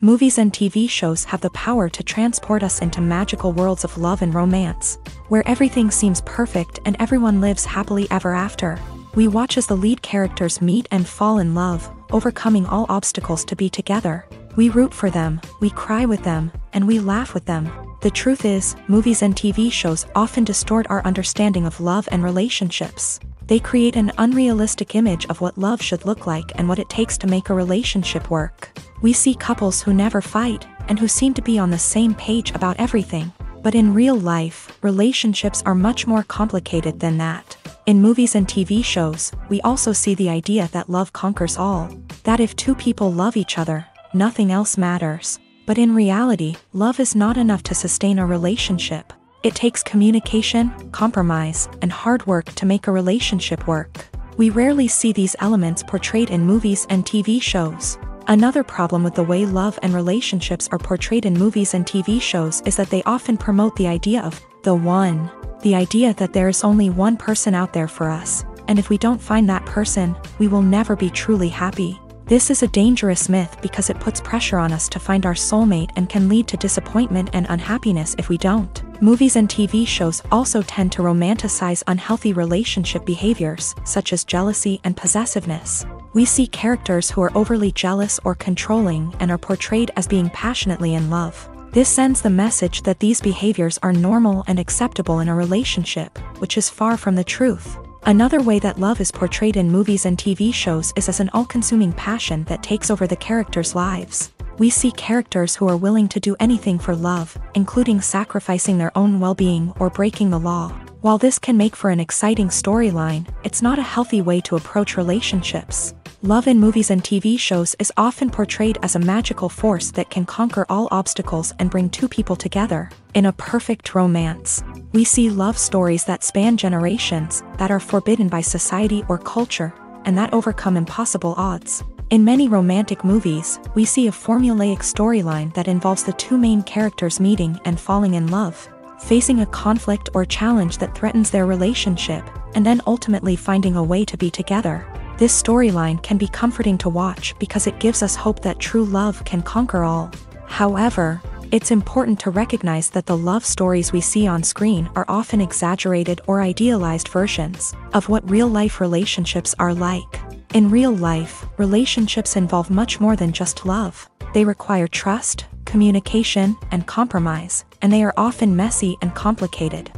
Movies and TV shows have the power to transport us into magical worlds of love and romance, where everything seems perfect and everyone lives happily ever after. We watch as the lead characters meet and fall in love, overcoming all obstacles to be together. We root for them, we cry with them, and we laugh with them. The truth is, movies and TV shows often distort our understanding of love and relationships. They create an unrealistic image of what love should look like and what it takes to make a relationship work. We see couples who never fight, and who seem to be on the same page about everything. But in real life, relationships are much more complicated than that. In movies and TV shows, we also see the idea that love conquers all. That if two people love each other, nothing else matters. But in reality, love is not enough to sustain a relationship. It takes communication, compromise, and hard work to make a relationship work. We rarely see these elements portrayed in movies and TV shows. Another problem with the way love and relationships are portrayed in movies and TV shows is that they often promote the idea of the one. The idea that there is only one person out there for us, and if we don't find that person, we will never be truly happy. This is a dangerous myth because it puts pressure on us to find our soulmate and can lead to disappointment and unhappiness if we don't. Movies and TV shows also tend to romanticize unhealthy relationship behaviors, such as jealousy and possessiveness. We see characters who are overly jealous or controlling and are portrayed as being passionately in love. This sends the message that these behaviors are normal and acceptable in a relationship, which is far from the truth. Another way that love is portrayed in movies and TV shows is as an all-consuming passion that takes over the characters' lives. We see characters who are willing to do anything for love, including sacrificing their own well-being or breaking the law. While this can make for an exciting storyline, it's not a healthy way to approach relationships. Love in movies and TV shows is often portrayed as a magical force that can conquer all obstacles and bring two people together. In a perfect romance, we see love stories that span generations, that are forbidden by society or culture, and that overcome impossible odds. In many romantic movies, we see a formulaic storyline that involves the two main characters meeting and falling in love, facing a conflict or challenge that threatens their relationship, and then ultimately finding a way to be together. This storyline can be comforting to watch because it gives us hope that true love can conquer all. However, it's important to recognize that the love stories we see on screen are often exaggerated or idealized versions of what real-life relationships are like. In real life, relationships involve much more than just love. They require trust, communication, and compromise, and they are often messy and complicated.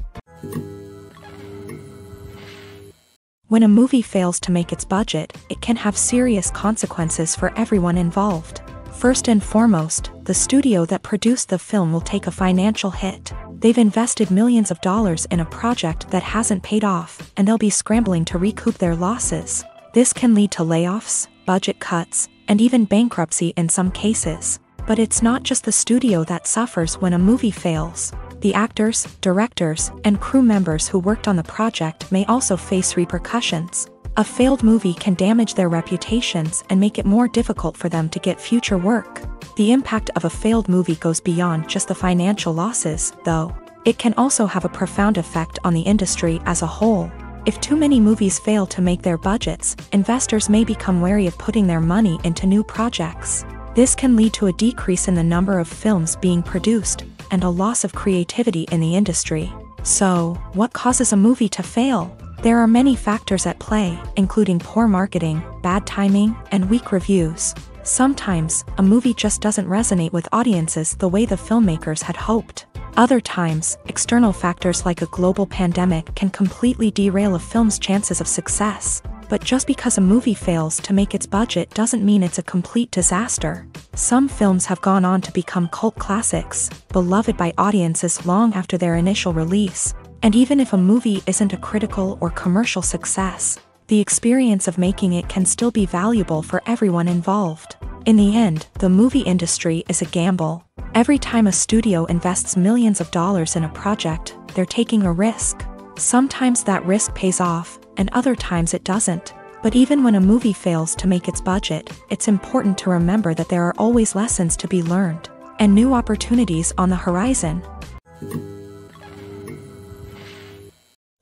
When a movie fails to make its budget, it can have serious consequences for everyone involved. First and foremost, the studio that produced the film will take a financial hit. They've invested millions of dollars in a project that hasn't paid off, and they'll be scrambling to recoup their losses. This can lead to layoffs, budget cuts, and even bankruptcy in some cases. But it's not just the studio that suffers when a movie fails. The actors, directors, and crew members who worked on the project may also face repercussions. A failed movie can damage their reputations and make it more difficult for them to get future work. The impact of a failed movie goes beyond just the financial losses, though. It can also have a profound effect on the industry as a whole. If too many movies fail to make their budgets, investors may become wary of putting their money into new projects. This can lead to a decrease in the number of films being produced, and a loss of creativity in the industry. So, what causes a movie to fail? There are many factors at play, including poor marketing, bad timing, and weak reviews. Sometimes, a movie just doesn't resonate with audiences the way the filmmakers had hoped. Other times, external factors like a global pandemic can completely derail a film's chances of success. But just because a movie fails to make its budget doesn't mean it's a complete disaster. Some films have gone on to become cult classics, beloved by audiences long after their initial release. And even if a movie isn't a critical or commercial success, the experience of making it can still be valuable for everyone involved. In the end, the movie industry is a gamble. Every time a studio invests millions of dollars in a project, they're taking a risk. Sometimes that risk pays off, and other times it doesn't. But even when a movie fails to make its budget, it's important to remember that there are always lessons to be learned, and new opportunities on the horizon.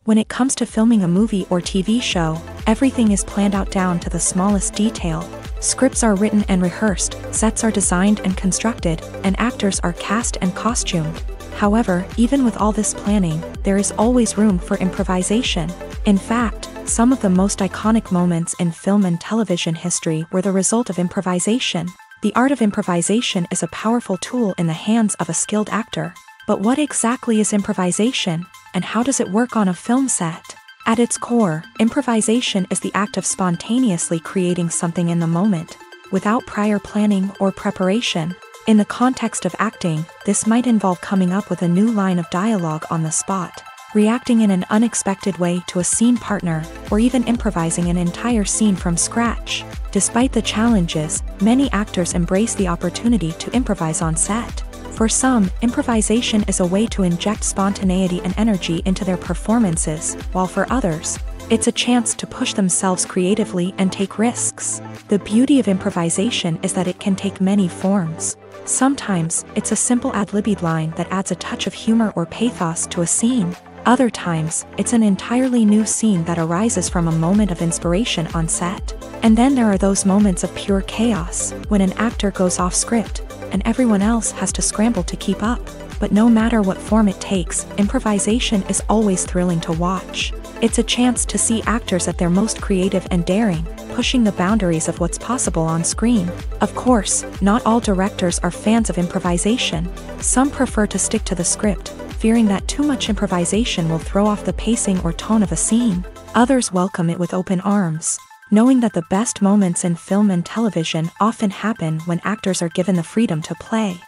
When it comes to filming a movie or TV show, everything is planned out down to the smallest detail. Scripts are written and rehearsed, sets are designed and constructed, and actors are cast and costumed. However, even with all this planning, there is always room for improvisation. In fact, some of the most iconic moments in film and television history were the result of improvisation. The art of improvisation is a powerful tool in the hands of a skilled actor. But what exactly is improvisation, and how does it work on a film set? At its core, improvisation is the act of spontaneously creating something in the moment, without prior planning or preparation. In the context of acting, this might involve coming up with a new line of dialogue on the spot, reacting in an unexpected way to a scene partner, or even improvising an entire scene from scratch. Despite the challenges, many actors embrace the opportunity to improvise on set. For some, improvisation is a way to inject spontaneity and energy into their performances, while for others, it's a chance to push themselves creatively and take risks. The beauty of improvisation is that it can take many forms. Sometimes, it's a simple ad-libbed line that adds a touch of humor or pathos to a scene. Other times, it's an entirely new scene that arises from a moment of inspiration on set. And then there are those moments of pure chaos, when an actor goes off script, and everyone else has to scramble to keep up. But no matter what form it takes, improvisation is always thrilling to watch. It's a chance to see actors at their most creative and daring, pushing the boundaries of what's possible on screen. Of course, not all directors are fans of improvisation. Some prefer to stick to the script, fearing that too much improvisation will throw off the pacing or tone of a scene. Others welcome it with open arms, knowing that the best moments in film and television often happen when actors are given the freedom to play.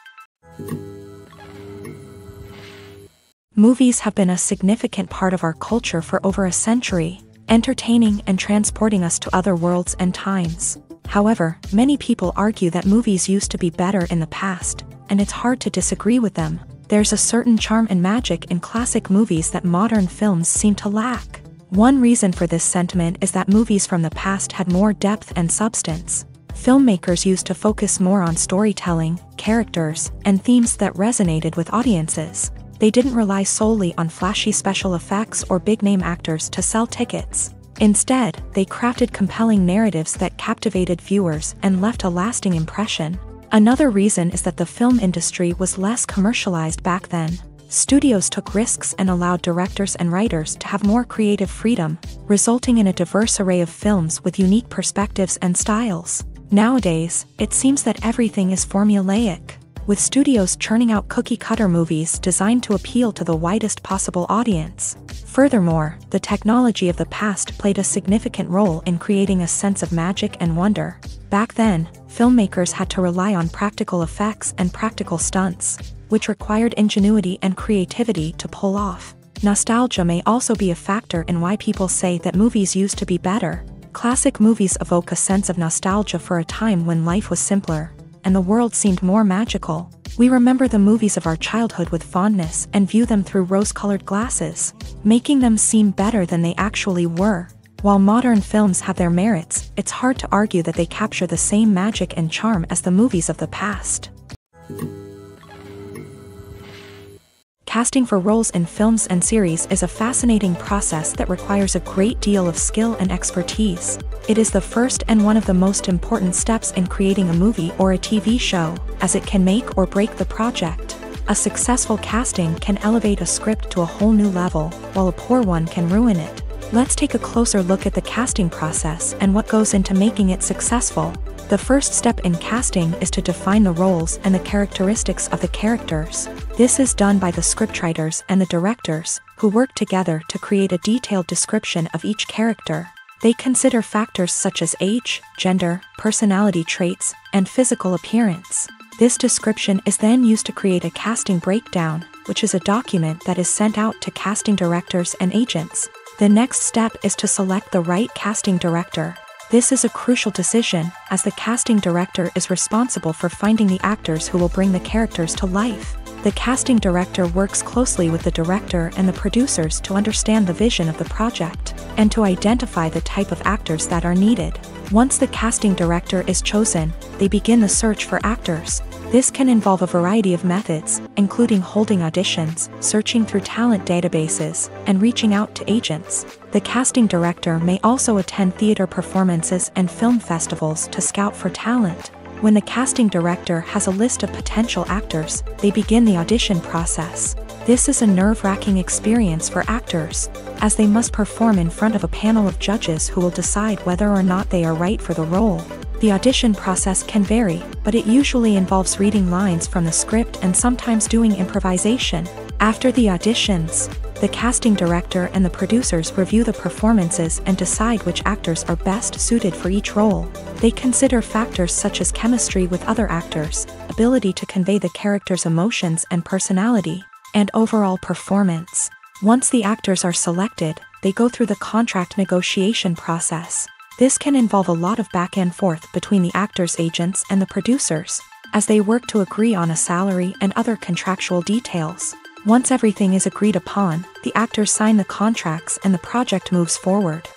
Movies have been a significant part of our culture for over a century, entertaining and transporting us to other worlds and times. However, many people argue that movies used to be better in the past, and it's hard to disagree with them. There's a certain charm and magic in classic movies that modern films seem to lack. One reason for this sentiment is that movies from the past had more depth and substance. Filmmakers used to focus more on storytelling, characters, and themes that resonated with audiences. They didn't rely solely on flashy special effects or big-name actors to sell tickets. Instead, they crafted compelling narratives that captivated viewers and left a lasting impression. Another reason is that the film industry was less commercialized back then. Studios took risks and allowed directors and writers to have more creative freedom, resulting in a diverse array of films with unique perspectives and styles. Nowadays, it seems that everything is formulaic, with studios churning out cookie-cutter movies designed to appeal to the widest possible audience. Furthermore, the technology of the past played a significant role in creating a sense of magic and wonder. Back then, filmmakers had to rely on practical effects and practical stunts. which required ingenuity and creativity to pull off. Nostalgia may also be a factor in why people say that movies used to be better. Classic movies evoke a sense of nostalgia for a time when life was simpler, and the world seemed more magical. We remember the movies of our childhood with fondness and view them through rose-colored glasses, making them seem better than they actually were. While modern films have their merits, it's hard to argue that they capture the same magic and charm as the movies of the past. Casting for roles in films and series is a fascinating process that requires a great deal of skill and expertise. It is the first and one of the most important steps in creating a movie or a TV show, as it can make or break the project. A successful casting can elevate a script to a whole new level, while a poor one can ruin it. Let's take a closer look at the casting process and what goes into making it successful. The first step in casting is to define the roles and the characteristics of the characters. This is done by the scriptwriters and the directors, who work together to create a detailed description of each character. They consider factors such as age, gender, personality traits, and physical appearance. This description is then used to create a casting breakdown, which is a document that is sent out to casting directors and agents. The next step is to select the right casting director. This is a crucial decision, as the casting director is responsible for finding the actors who will bring the characters to life. The casting director works closely with the director and the producers to understand the vision of the project, and to identify the type of actors that are needed. Once the casting director is chosen, they begin the search for actors. This can involve a variety of methods, including holding auditions, searching through talent databases, and reaching out to agents. The casting director may also attend theater performances and film festivals to scout for talent. When the casting director has a list of potential actors, they begin the audition process. This is a nerve-wracking experience for actors, as they must perform in front of a panel of judges who will decide whether or not they are right for the role. The audition process can vary, but it usually involves reading lines from the script and sometimes doing improvisation. After the auditions, the casting director and the producers review the performances and decide which actors are best suited for each role. They consider factors such as chemistry with other actors, ability to convey the character's emotions and personality, and overall performance. Once the actors are selected, they go through the contract negotiation process. This can involve a lot of back and forth between the actors' agents and the producers, as they work to agree on a salary and other contractual details. Once everything is agreed upon, the actors sign the contracts and the project moves forward.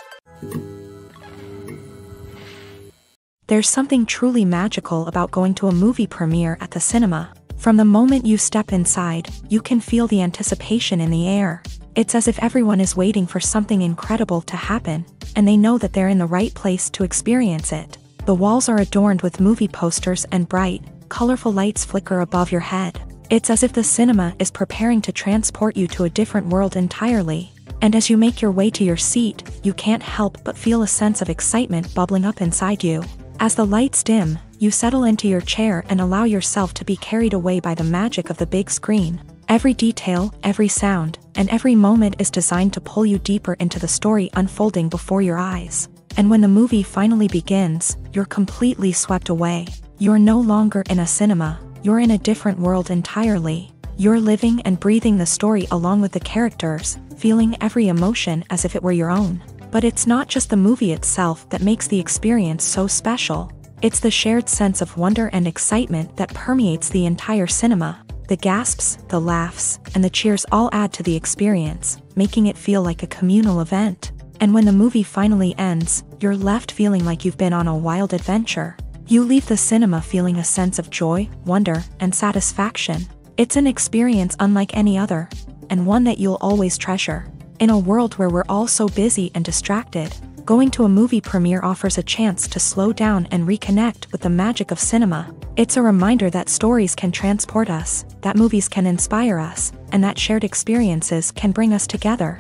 There's something truly magical about going to a movie premiere at the cinema. From the moment you step inside, you can feel the anticipation in the air. It's as if everyone is waiting for something incredible to happen, and they know that they're in the right place to experience it. The walls are adorned with movie posters and bright, colorful lights flicker above your head. It's as if the cinema is preparing to transport you to a different world entirely. And as you make your way to your seat, you can't help but feel a sense of excitement bubbling up inside you. As the lights dim, you settle into your chair and allow yourself to be carried away by the magic of the big screen. Every detail, every sound, and every moment is designed to pull you deeper into the story unfolding before your eyes. And when the movie finally begins, you're completely swept away. You're no longer in a cinema, you're in a different world entirely. You're living and breathing the story along with the characters, feeling every emotion as if it were your own. But it's not just the movie itself that makes the experience so special. It's the shared sense of wonder and excitement that permeates the entire cinema. The gasps, the laughs, and the cheers all add to the experience, making it feel like a communal event. And when the movie finally ends, you're left feeling like you've been on a wild adventure. You leave the cinema feeling a sense of joy, wonder, and satisfaction. It's an experience unlike any other, and one that you'll always treasure. In a world where we're all so busy and distracted, going to a movie premiere offers a chance to slow down and reconnect with the magic of cinema. It's a reminder that stories can transport us, that movies can inspire us, and that shared experiences can bring us together.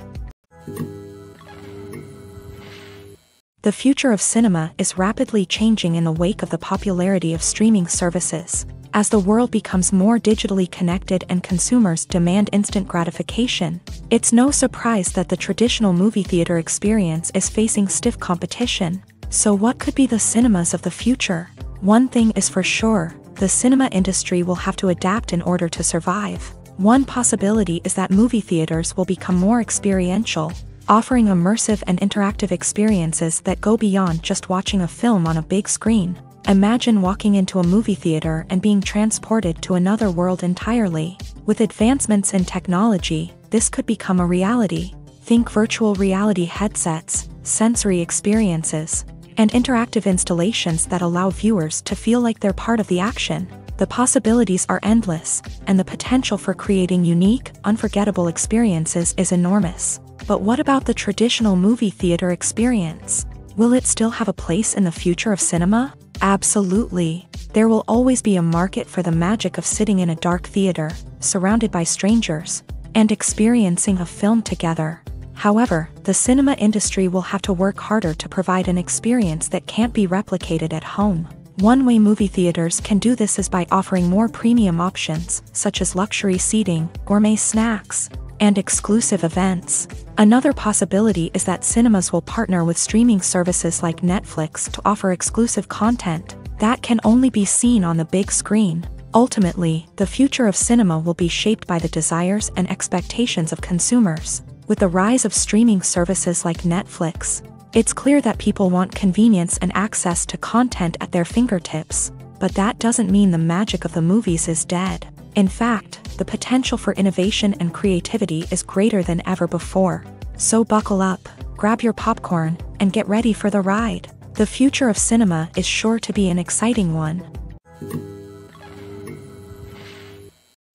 The future of cinema is rapidly changing in the wake of the popularity of streaming services. As the world becomes more digitally connected and consumers demand instant gratification, it's no surprise that the traditional movie theater experience is facing stiff competition. So what could be the cinemas of the future? One thing is for sure, the cinema industry will have to adapt in order to survive. One possibility is that movie theaters will become more experiential, offering immersive and interactive experiences that go beyond just watching a film on a big screen. Imagine walking into a movie theater and being transported to another world entirely. With advancements in technology, this could become a reality. Think virtual reality headsets, sensory experiences, and interactive installations that allow viewers to feel like they're part of the action. The possibilities are endless, and the potential for creating unique, unforgettable experiences is enormous. But what about the traditional movie theater experience? Will it still have a place in the future of cinema? Absolutely. There will always be a market for the magic of sitting in a dark theater, surrounded by strangers, and experiencing a film together. However, the cinema industry will have to work harder to provide an experience that can't be replicated at home. One way movie theaters can do this is by offering more premium options, such as luxury seating, gourmet snacks, and exclusive events. Another possibility is that cinemas will partner with streaming services like Netflix to offer exclusive content that can only be seen on the big screen. Ultimately, the future of cinema will be shaped by the desires and expectations of consumers. With the rise of streaming services like Netflix, it's clear that people want convenience and access to content at their fingertips. But that doesn't mean the magic of the movies is dead. In fact, the potential for innovation and creativity is greater than ever before. So buckle up, grab your popcorn, and get ready for the ride. The future of cinema is sure to be an exciting one.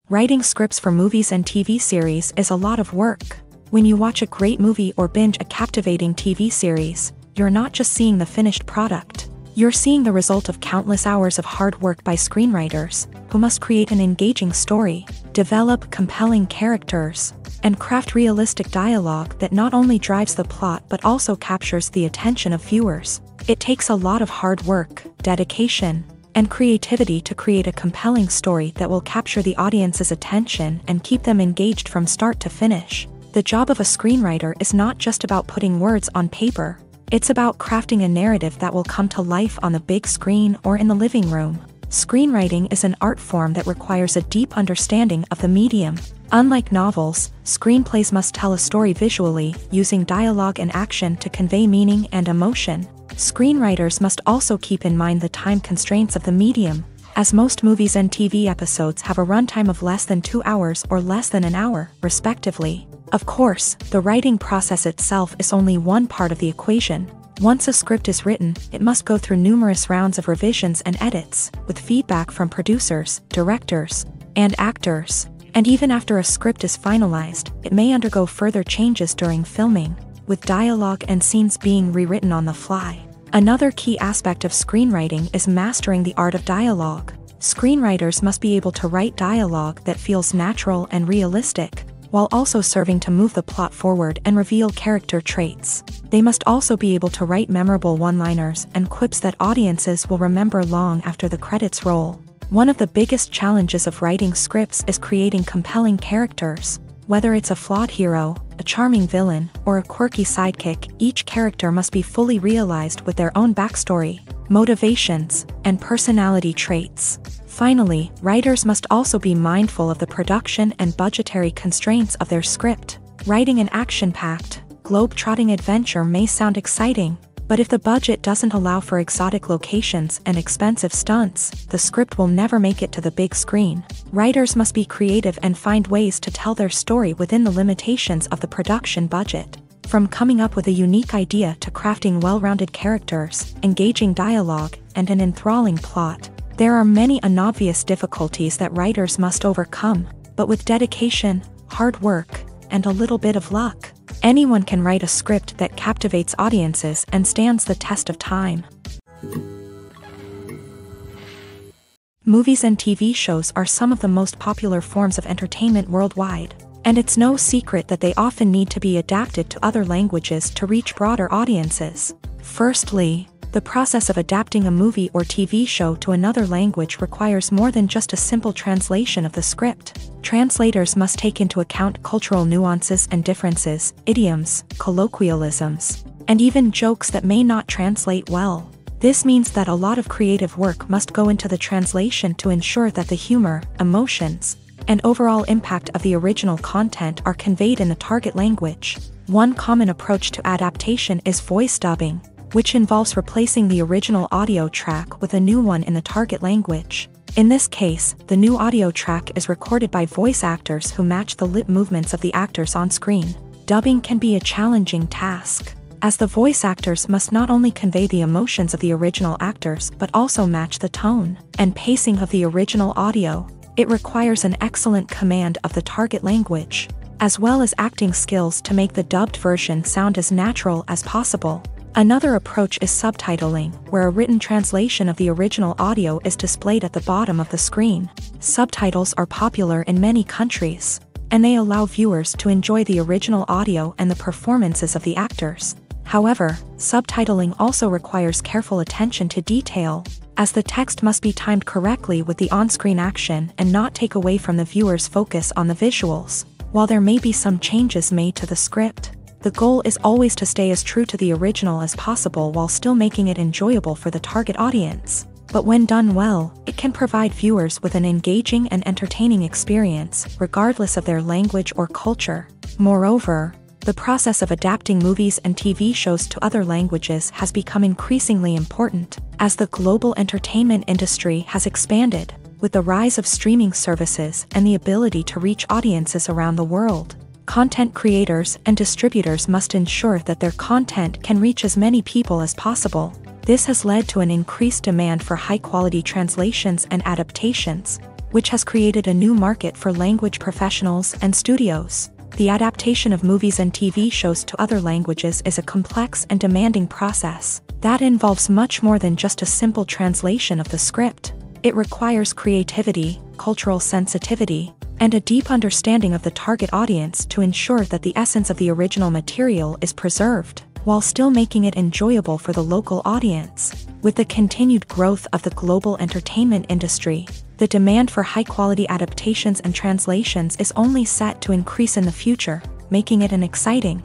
Writing scripts for movies and TV series is a lot of work. When you watch a great movie or binge a captivating TV series, you're not just seeing the finished product. You're seeing the result of countless hours of hard work by screenwriters, who must create an engaging story, develop compelling characters, and craft realistic dialogue that not only drives the plot but also captures the attention of viewers. It takes a lot of hard work, dedication, and creativity to create a compelling story that will capture the audience's attention and keep them engaged from start to finish. The job of a screenwriter is not just about putting words on paper. It's about crafting a narrative that will come to life on the big screen or in the living room. Screenwriting is an art form that requires a deep understanding of the medium. Unlike novels, screenplays must tell a story visually, using dialogue and action to convey meaning and emotion. Screenwriters must also keep in mind the time constraints of the medium, as most movies and TV episodes have a runtime of less than 2 hours or less than an hour, respectively. Of course, the writing process itself is only one part of the equation. Once a script is written, it must go through numerous rounds of revisions and edits, with feedback from producers, directors, and actors. And even after a script is finalized, it may undergo further changes during filming, with dialogue and scenes being rewritten on the fly. Another key aspect of screenwriting is mastering the art of dialogue. Screenwriters must be able to write dialogue that feels natural and realistic, while also serving to move the plot forward and reveal character traits. They must also be able to write memorable one-liners and quips that audiences will remember long after the credits roll. One of the biggest challenges of writing scripts is creating compelling characters. Whether it's a flawed hero, a charming villain, or a quirky sidekick, each character must be fully realized with their own backstory, motivations, and personality traits. Finally, writers must also be mindful of the production and budgetary constraints of their script. Writing an action-packed, globe-trotting adventure may sound exciting, but if the budget doesn't allow for exotic locations and expensive stunts, the script will never make it to the big screen. Writers must be creative and find ways to tell their story within the limitations of the production budget. From coming up with a unique idea to crafting well-rounded characters, engaging dialogue, and an enthralling plot, there are many unobvious difficulties that writers must overcome, but with dedication, hard work, and a little bit of luck, anyone can write a script that captivates audiences and stands the test of time. Movies and TV shows are some of the most popular forms of entertainment worldwide, and it's no secret that they often need to be adapted to other languages to reach broader audiences. Firstly, the process of adapting a movie or TV show to another language requires more than just a simple translation of the script. Translators must take into account cultural nuances and differences, idioms, colloquialisms, and even jokes that may not translate well. This means that a lot of creative work must go into the translation to ensure that the humor, emotions, and overall impact of the original content are conveyed in the target language. One common approach to adaptation is voice dubbing, which involves replacing the original audio track with a new one in the target language. In this case, the new audio track is recorded by voice actors who match the lip movements of the actors on screen. Dubbing can be a challenging task, as the voice actors must not only convey the emotions of the original actors but also match the tone and pacing of the original audio. It requires an excellent command of the target language, as well as acting skills to make the dubbed version sound as natural as possible. Another approach is subtitling, where a written translation of the original audio is displayed at the bottom of the screen. Subtitles are popular in many countries, and they allow viewers to enjoy the original audio and the performances of the actors. However, subtitling also requires careful attention to detail, as the text must be timed correctly with the on-screen action and not take away from the viewer's focus on the visuals. While there may be some changes made to the script, the goal is always to stay as true to the original as possible while still making it enjoyable for the target audience. But when done well, it can provide viewers with an engaging and entertaining experience, regardless of their language or culture. Moreover, the process of adapting movies and TV shows to other languages has become increasingly important, as the global entertainment industry has expanded, with the rise of streaming services and the ability to reach audiences around the world. Content creators and distributors must ensure that their content can reach as many people as possible. This has led to an increased demand for high-quality translations and adaptations, which has created a new market for language professionals and studios. The adaptation of movies and TV shows to other languages is a complex and demanding process that involves much more than just a simple translation of the script. It requires creativity, cultural sensitivity, and a deep understanding of the target audience to ensure that the essence of the original material is preserved, while still making it enjoyable for the local audience. With the continued growth of the global entertainment industry, the demand for high-quality adaptations and translations is only set to increase in the future, making it an exciting.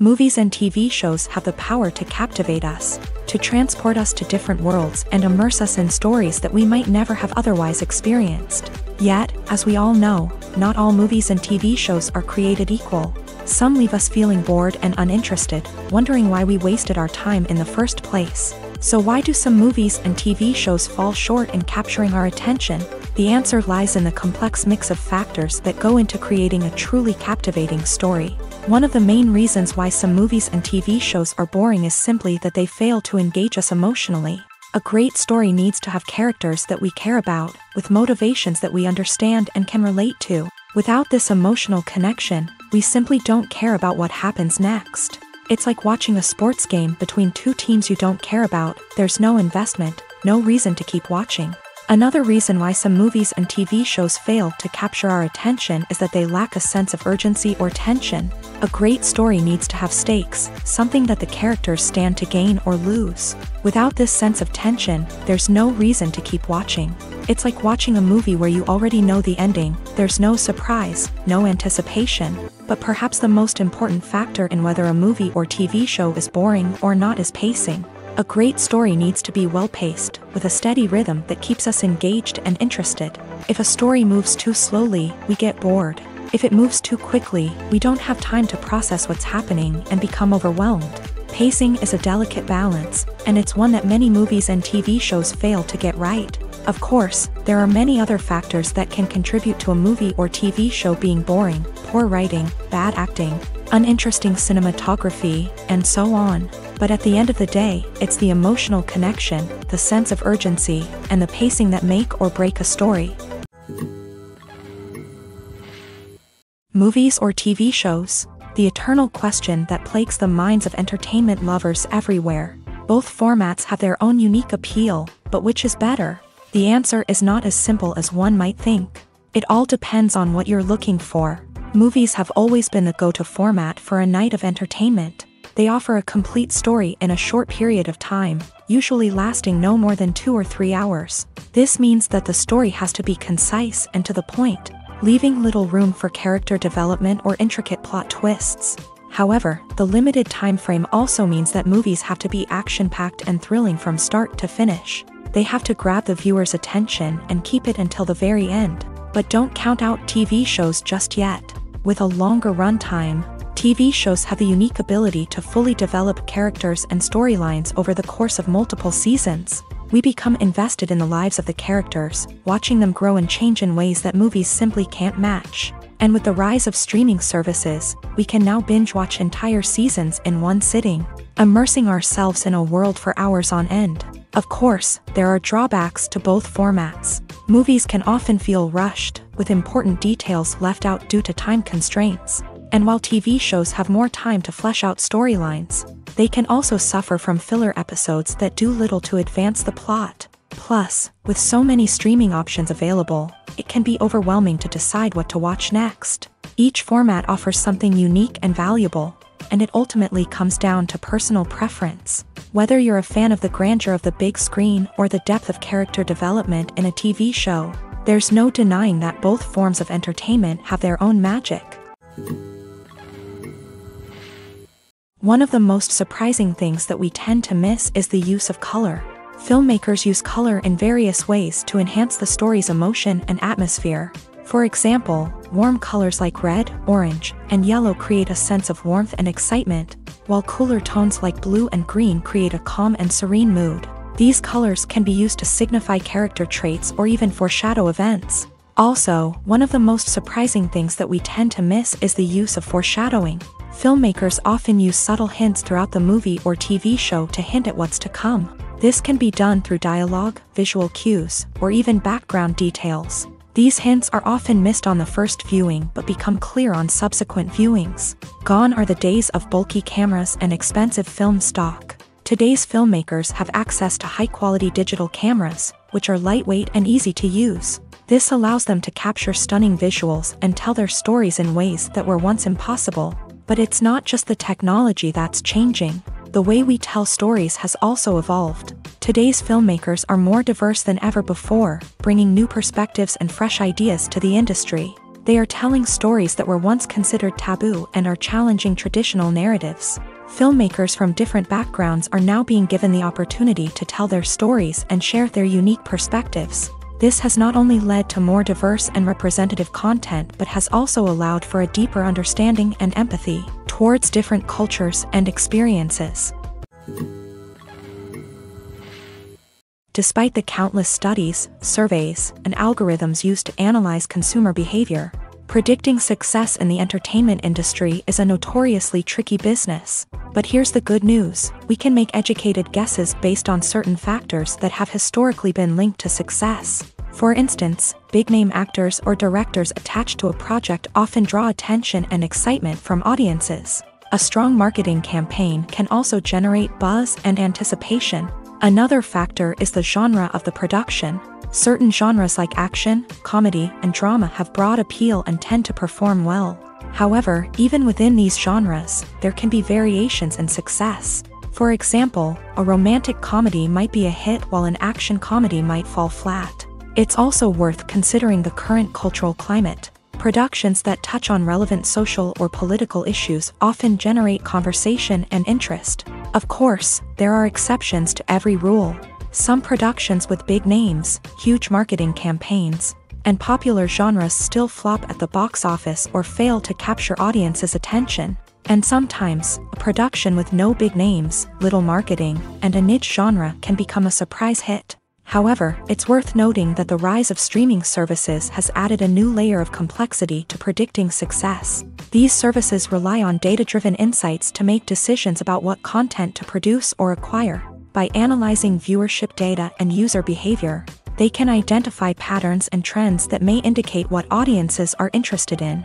Movies and TV shows have the power to captivate us, to transport us to different worlds and immerse us in stories that we might never have otherwise experienced. Yet, as we all know, not all movies and TV shows are created equal. Some leave us feeling bored and uninterested, wondering why we wasted our time in the first place. So why do some movies and TV shows fall short in capturing our attention? The answer lies in the complex mix of factors that go into creating a truly captivating story. One of the main reasons why some movies and TV shows are boring is simply that they fail to engage us emotionally. A great story needs to have characters that we care about, with motivations that we understand and can relate to. Without this emotional connection, we simply don't care about what happens next. It's like watching a sports game between two teams you don't care about. There's no investment, no reason to keep watching. Another reason why some movies and TV shows fail to capture our attention is that they lack a sense of urgency or tension. A great story needs to have stakes, something that the characters stand to gain or lose. Without this sense of tension, there's no reason to keep watching. It's like watching a movie where you already know the ending. There's no surprise, no anticipation. But perhaps the most important factor in whether a movie or TV show is boring or not is pacing. A great story needs to be well-paced, with a steady rhythm that keeps us engaged and interested. If a story moves too slowly, we get bored. If it moves too quickly, we don't have time to process what's happening and become overwhelmed. Pacing is a delicate balance, and it's one that many movies and TV shows fail to get right. Of course, there are many other factors that can contribute to a movie or TV show being boring: poor writing, bad acting, uninteresting cinematography, and so on. But at the end of the day, it's the emotional connection, the sense of urgency, and the pacing that make or break a story. Movies or TV shows? The eternal question that plagues the minds of entertainment lovers everywhere. Both formats have their own unique appeal, but which is better? The answer is not as simple as one might think. It all depends on what you're looking for. Movies have always been the go-to format for a night of entertainment. They offer a complete story in a short period of time, usually lasting no more than 2 or 3 hours. This means that the story has to be concise and to the point, leaving little room for character development or intricate plot twists. However, the limited time frame also means that movies have to be action-packed and thrilling from start to finish. They have to grab the viewer's attention and keep it until the very end. But don't count out TV shows just yet. With a longer runtime, TV shows have the unique ability to fully develop characters and storylines over the course of multiple seasons. We become invested in the lives of the characters, watching them grow and change in ways that movies simply can't match. And with the rise of streaming services, we can now binge-watch entire seasons in one sitting, immersing ourselves in a world for hours on end. Of course, there are drawbacks to both formats. Movies can often feel rushed, with important details left out due to time constraints. And while TV shows have more time to flesh out storylines, they can also suffer from filler episodes that do little to advance the plot. Plus, with so many streaming options available, it can be overwhelming to decide what to watch next. Each format offers something unique and valuable, and it ultimately comes down to personal preference. Whether you're a fan of the grandeur of the big screen or the depth of character development in a TV show, there's no denying that both forms of entertainment have their own magic. One of the most surprising things that we tend to miss is the use of color. Filmmakers use color in various ways to enhance the story's emotion and atmosphere. For example, warm colors like red, orange, and yellow create a sense of warmth and excitement, while cooler tones like blue and green create a calm and serene mood. These colors can be used to signify character traits or even foreshadow events. Also, one of the most surprising things that we tend to miss is the use of foreshadowing. Filmmakers often use subtle hints throughout the movie or TV show to hint at what's to come. This can be done through dialogue, visual cues, or even background details. These hints are often missed on the first viewing but become clear on subsequent viewings. Gone are the days of bulky cameras and expensive film stock. Today's filmmakers have access to high-quality digital cameras, which are lightweight and easy to use. This allows them to capture stunning visuals and tell their stories in ways that were once impossible. But it's not just the technology that's changing. The way we tell stories has also evolved. Today's filmmakers are more diverse than ever before, bringing new perspectives and fresh ideas to the industry. They are telling stories that were once considered taboo and are challenging traditional narratives. Filmmakers from different backgrounds are now being given the opportunity to tell their stories and share their unique perspectives. This has not only led to more diverse and representative content but has also allowed for a deeper understanding and empathy towards different cultures and experiences. Despite the countless studies, surveys, and algorithms used to analyze consumer behavior, predicting success in the entertainment industry is a notoriously tricky business. But here's the good news: we can make educated guesses based on certain factors that have historically been linked to success. For instance, big-name actors or directors attached to a project often draw attention and excitement from audiences. A strong marketing campaign can also generate buzz and anticipation. Another factor is the genre of the production. Certain genres like action, comedy, and drama have broad appeal and tend to perform well. However, even within these genres, there can be variations in success. For example, a romantic comedy might be a hit while an action comedy might fall flat. It's also worth considering the current cultural climate. Productions that touch on relevant social or political issues often generate conversation and interest. Of course, there are exceptions to every rule. Some productions with big names, huge marketing campaigns, and popular genres still flop at the box office or fail to capture audiences' attention. And sometimes, a production with no big names, little marketing, and a niche genre can become a surprise hit. However, it's worth noting that the rise of streaming services has added a new layer of complexity to predicting success. These services rely on data-driven insights to make decisions about what content to produce or acquire. By analyzing viewership data and user behavior, they can identify patterns and trends that may indicate what audiences are interested in.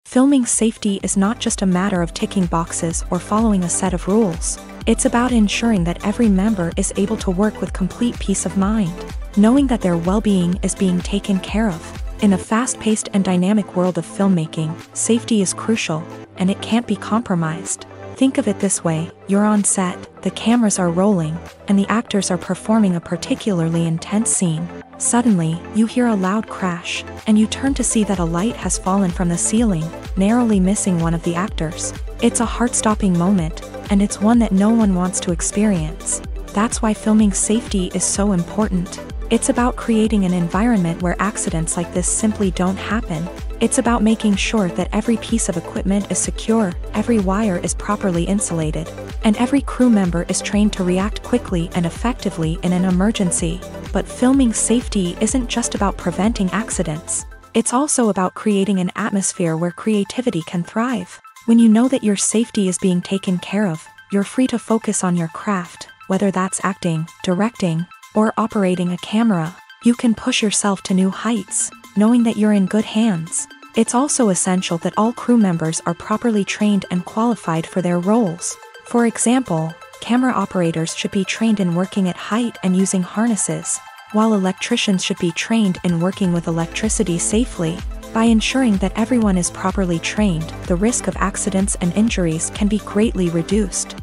Filming safety is not just a matter of ticking boxes or following a set of rules. It's about ensuring that every member is able to work with complete peace of mind, knowing that their well-being is being taken care of. In a fast-paced and dynamic world of filmmaking, safety is crucial, and it can't be compromised. Think of it this way: you're on set, the cameras are rolling, and the actors are performing a particularly intense scene. Suddenly, you hear a loud crash, and you turn to see that a light has fallen from the ceiling, narrowly missing one of the actors. It's a heart-stopping moment, and it's one that no one wants to experience. That's why filming safety is so important. It's about creating an environment where accidents like this simply don't happen. It's about making sure that every piece of equipment is secure, every wire is properly insulated, and every crew member is trained to react quickly and effectively in an emergency. But filming safety isn't just about preventing accidents. It's also about creating an atmosphere where creativity can thrive. When you know that your safety is being taken care of, you're free to focus on your craft, whether that's acting, directing, or operating a camera. You can push yourself to new heights, knowing that you're in good hands. It's also essential that all crew members are properly trained and qualified for their roles. For example, camera operators should be trained in working at height and using harnesses, while electricians should be trained in working with electricity safely. By ensuring that everyone is properly trained, the risk of accidents and injuries can be greatly reduced.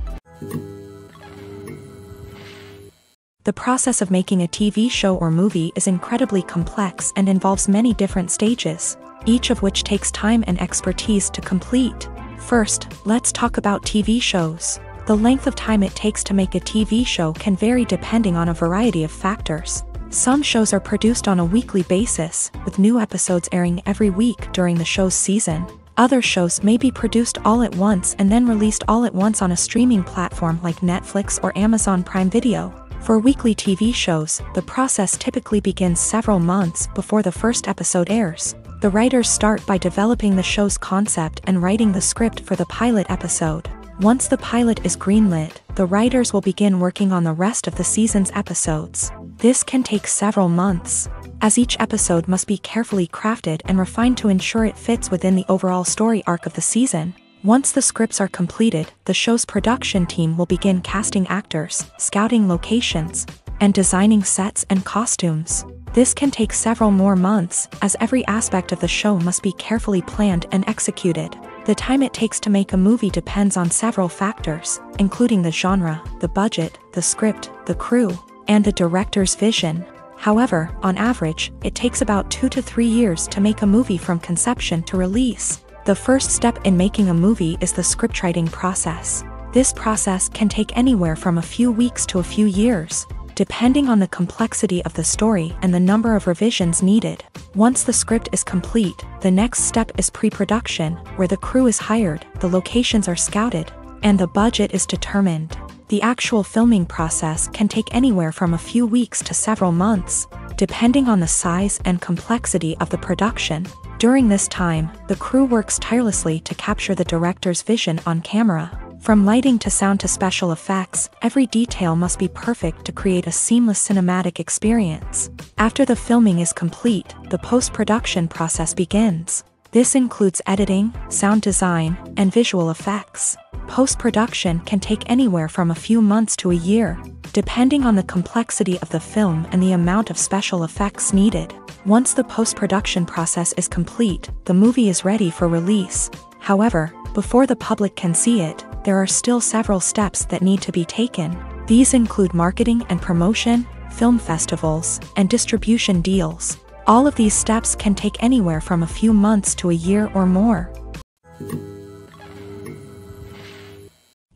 The process of making a TV show or movie is incredibly complex and involves many different stages, each of which takes time and expertise to complete. First, let's talk about TV shows. The length of time it takes to make a TV show can vary depending on a variety of factors. Some shows are produced on a weekly basis, with new episodes airing every week during the show's season. Other shows may be produced all at once and then released all at once on a streaming platform like Netflix or Amazon Prime Video. For weekly TV shows, the process typically begins several months before the first episode airs. The writers start by developing the show's concept and writing the script for the pilot episode. Once the pilot is greenlit, the writers will begin working on the rest of the season's episodes. This can take several months, as each episode must be carefully crafted and refined to ensure it fits within the overall story arc of the season. Once the scripts are completed, the show's production team will begin casting actors, scouting locations, and designing sets and costumes. This can take several more months, as every aspect of the show must be carefully planned and executed. The time it takes to make a movie depends on several factors, including the genre, the budget, the script, the crew, and the director's vision. However, on average, it takes about 2 to 3 years to make a movie from conception to release. The first step in making a movie is the scriptwriting process. This process can take anywhere from a few weeks to a few years, depending on the complexity of the story and the number of revisions needed. Once the script is complete, the next step is pre-production, where the crew is hired, the locations are scouted, and the budget is determined. The actual filming process can take anywhere from a few weeks to several months, depending on the size and complexity of the production. During this time, the crew works tirelessly to capture the director's vision on camera. From lighting to sound to special effects, every detail must be perfect to create a seamless cinematic experience. After the filming is complete, the post-production process begins. This includes editing, sound design, and visual effects. Post-production can take anywhere from a few months to a year, depending on the complexity of the film and the amount of special effects needed. Once the post-production process is complete, the movie is ready for release. However, before the public can see it, there are still several steps that need to be taken. These include marketing and promotion, film festivals, and distribution deals. All of these steps can take anywhere from a few months to a year or more.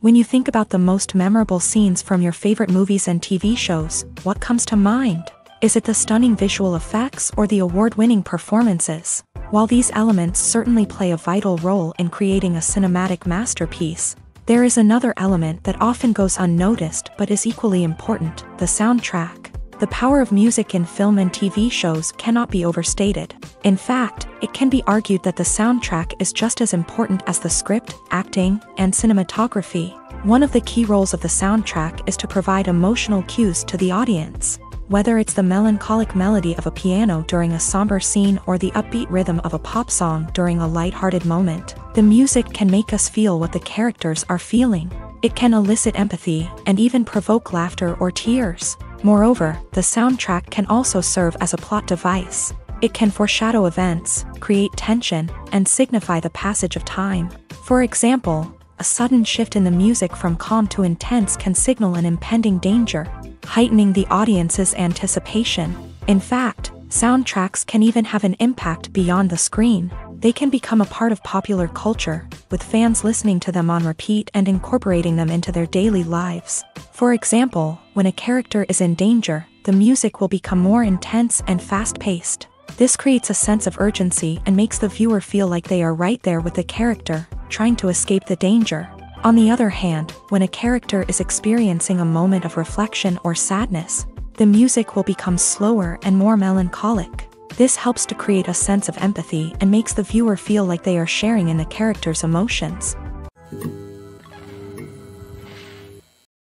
When you think about the most memorable scenes from your favorite movies and TV shows, what comes to mind? Is it the stunning visual effects or the award-winning performances? While these elements certainly play a vital role in creating a cinematic masterpiece, there is another element that often goes unnoticed but is equally important: the soundtrack. The power of music in film and TV shows cannot be overstated. In fact, it can be argued that the soundtrack is just as important as the script, acting, and cinematography. One of the key roles of the soundtrack is to provide emotional cues to the audience. Whether it's the melancholic melody of a piano during a somber scene or the upbeat rhythm of a pop song during a lighthearted moment, the music can make us feel what the characters are feeling. It can elicit empathy and even provoke laughter or tears. Moreover, the soundtrack can also serve as a plot device. It can foreshadow events, create tension, and signify the passage of time. For example, a sudden shift in the music from calm to intense can signal an impending danger, heightening the audience's anticipation. In fact, soundtracks can even have an impact beyond the screen. They can become a part of popular culture, with fans listening to them on repeat and incorporating them into their daily lives. For example, when a character is in danger, the music will become more intense and fast-paced. This creates a sense of urgency and makes the viewer feel like they are right there with the character, trying to escape the danger. On the other hand, when a character is experiencing a moment of reflection or sadness, the music will become slower and more melancholic. This helps to create a sense of empathy and makes the viewer feel like they are sharing in the character's emotions.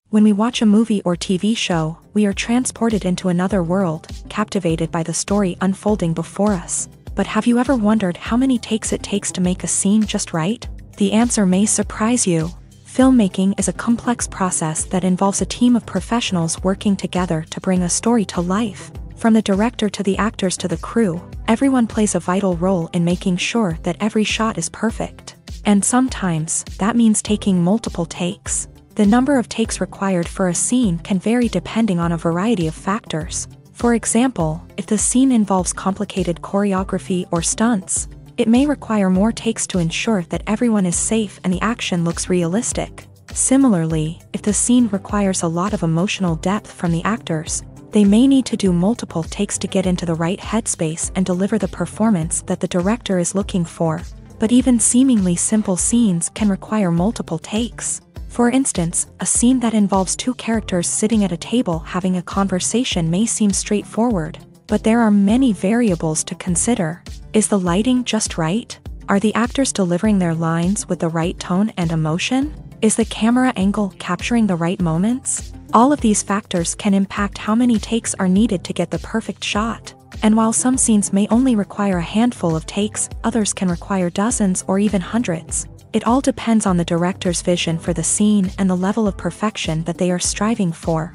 When we watch a movie or TV show, we are transported into another world, captivated by the story unfolding before us. But have you ever wondered how many takes it takes to make a scene just right? The answer may surprise you. Filmmaking is a complex process that involves a team of professionals working together to bring a story to life. From the director to the actors to the crew, everyone plays a vital role in making sure that every shot is perfect. And sometimes, that means taking multiple takes. The number of takes required for a scene can vary depending on a variety of factors. For example, if the scene involves complicated choreography or stunts, it may require more takes to ensure that everyone is safe and the action looks realistic. Similarly, if the scene requires a lot of emotional depth from the actors, they may need to do multiple takes to get into the right headspace and deliver the performance that the director is looking for. But even seemingly simple scenes can require multiple takes. For instance, a scene that involves two characters sitting at a table having a conversation may seem straightforward, but there are many variables to consider. Is the lighting just right? Are the actors delivering their lines with the right tone and emotion? Is the camera angle capturing the right moments? All of these factors can impact how many takes are needed to get the perfect shot. And while some scenes may only require a handful of takes, others can require dozens or even hundreds. It all depends on the director's vision for the scene and the level of perfection that they are striving for.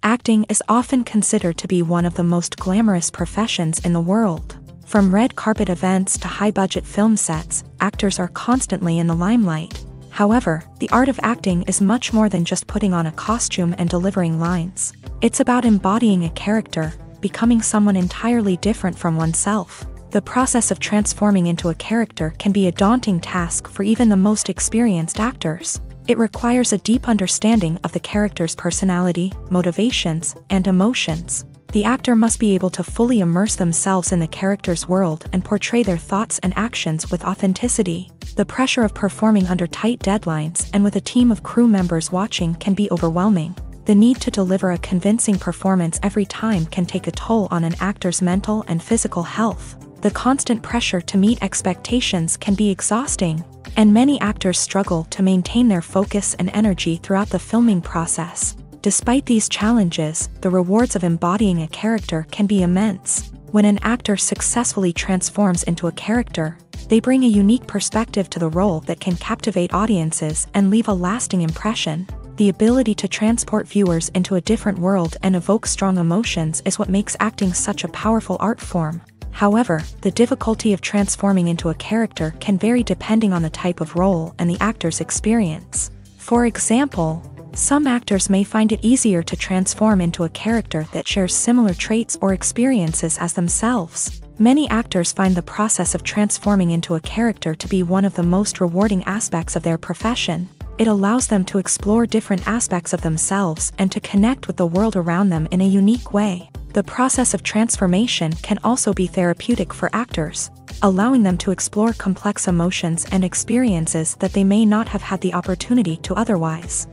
Acting is often considered to be one of the most glamorous professions in the world. From red carpet events to high-budget film sets, actors are constantly in the limelight. However, the art of acting is much more than just putting on a costume and delivering lines. It's about embodying a character, becoming someone entirely different from oneself. The process of transforming into a character can be a daunting task for even the most experienced actors. It requires a deep understanding of the character's personality, motivations, and emotions. The actor must be able to fully immerse themselves in the character's world and portray their thoughts and actions with authenticity. The pressure of performing under tight deadlines and with a team of crew members watching can be overwhelming. The need to deliver a convincing performance every time can take a toll on an actor's mental and physical health. The constant pressure to meet expectations can be exhausting, and many actors struggle to maintain their focus and energy throughout the filming process. Despite these challenges, the rewards of embodying a character can be immense. When an actor successfully transforms into a character, they bring a unique perspective to the role that can captivate audiences and leave a lasting impression. The ability to transport viewers into a different world and evoke strong emotions is what makes acting such a powerful art form. However, the difficulty of transforming into a character can vary depending on the type of role and the actor's experience. For example, some actors may find it easier to transform into a character that shares similar traits or experiences as themselves. Many actors find the process of transforming into a character to be one of the most rewarding aspects of their profession. It allows them to explore different aspects of themselves and to connect with the world around them in a unique way. The process of transformation can also be therapeutic for actors, allowing them to explore complex emotions and experiences that they may not have had the opportunity to otherwise.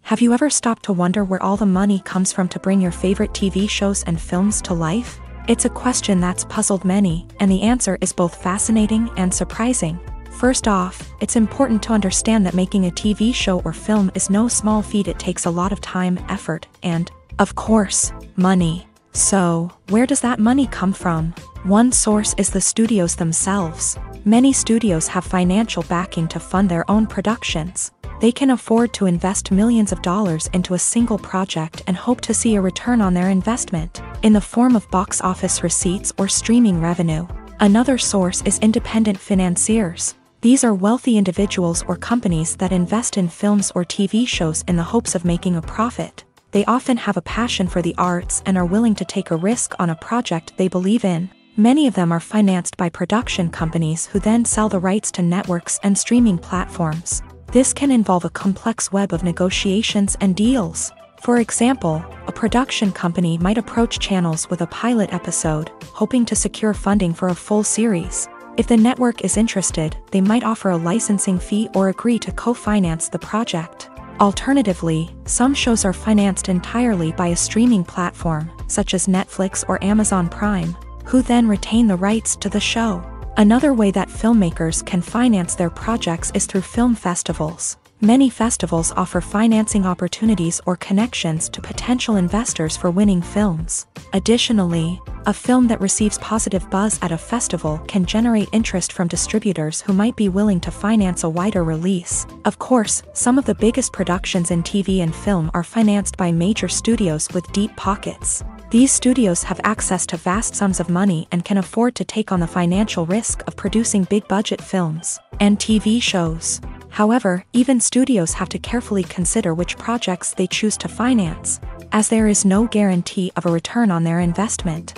Have you ever stopped to wonder where all the money comes from to bring your favorite TV shows and films to life? It's a question that's puzzled many, and the answer is both fascinating and surprising. First off, it's important to understand that making a TV show or film is no small feat. It takes a lot of time, effort, and, of course, money. So, where does that money come from? One source is the studios themselves. Many studios have financial backing to fund their own productions. They can afford to invest millions of dollars into a single project and hope to see a return on their investment, in the form of box office receipts or streaming revenue. Another source is independent financiers. These are wealthy individuals or companies that invest in films or TV shows in the hopes of making a profit. They often have a passion for the arts and are willing to take a risk on a project they believe in. Many of them are financed by production companies who then sell the rights to networks and streaming platforms. This can involve a complex web of negotiations and deals. For example, a production company might approach channels with a pilot episode, hoping to secure funding for a full series. If the network is interested, they might offer a licensing fee or agree to co-finance the project. Alternatively, some shows are financed entirely by a streaming platform, such as Netflix or Amazon Prime, who then retain the rights to the show. Another way that filmmakers can finance their projects is through film festivals. Many festivals offer financing opportunities or connections to potential investors for winning films. Additionally, a film that receives positive buzz at a festival can generate interest from distributors who might be willing to finance a wider release. Of course, some of the biggest productions in TV and film are financed by major studios with deep pockets. These studios have access to vast sums of money and can afford to take on the financial risk of producing big-budget films and TV shows. However, even studios have to carefully consider which projects they choose to finance, as there is no guarantee of a return on their investment.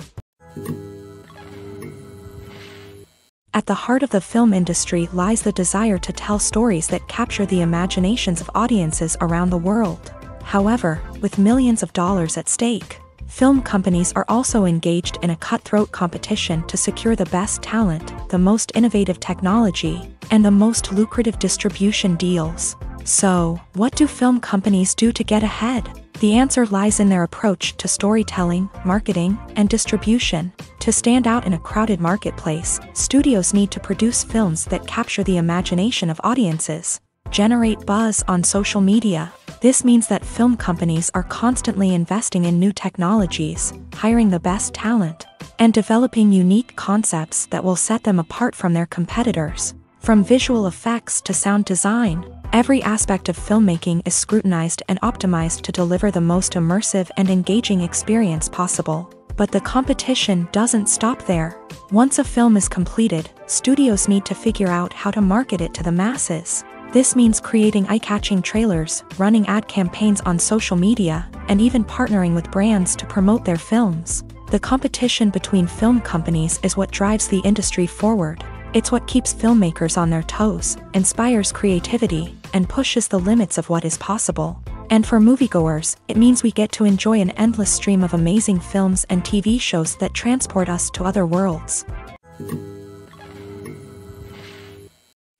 At the heart of the film industry lies the desire to tell stories that capture the imaginations of audiences around the world. However, with millions of dollars at stake, film companies are also engaged in a cutthroat competition to secure the best talent, the most innovative technology, and the most lucrative distribution deals. So, what do film companies do to get ahead? The answer lies in their approach to storytelling, marketing, and distribution. To stand out in a crowded marketplace, studios need to produce films that capture the imagination of audiences, generate buzz on social media. This means that film companies are constantly investing in new technologies, hiring the best talent, and developing unique concepts that will set them apart from their competitors. From visual effects to sound design, every aspect of filmmaking is scrutinized and optimized to deliver the most immersive and engaging experience possible. But the competition doesn't stop there. Once a film is completed, studios need to figure out how to market it to the masses. This means creating eye-catching trailers, running ad campaigns on social media, and even partnering with brands to promote their films. The competition between film companies is what drives the industry forward. It's what keeps filmmakers on their toes, inspires creativity, and pushes the limits of what is possible. And for moviegoers, it means we get to enjoy an endless stream of amazing films and TV shows that transport us to other worlds.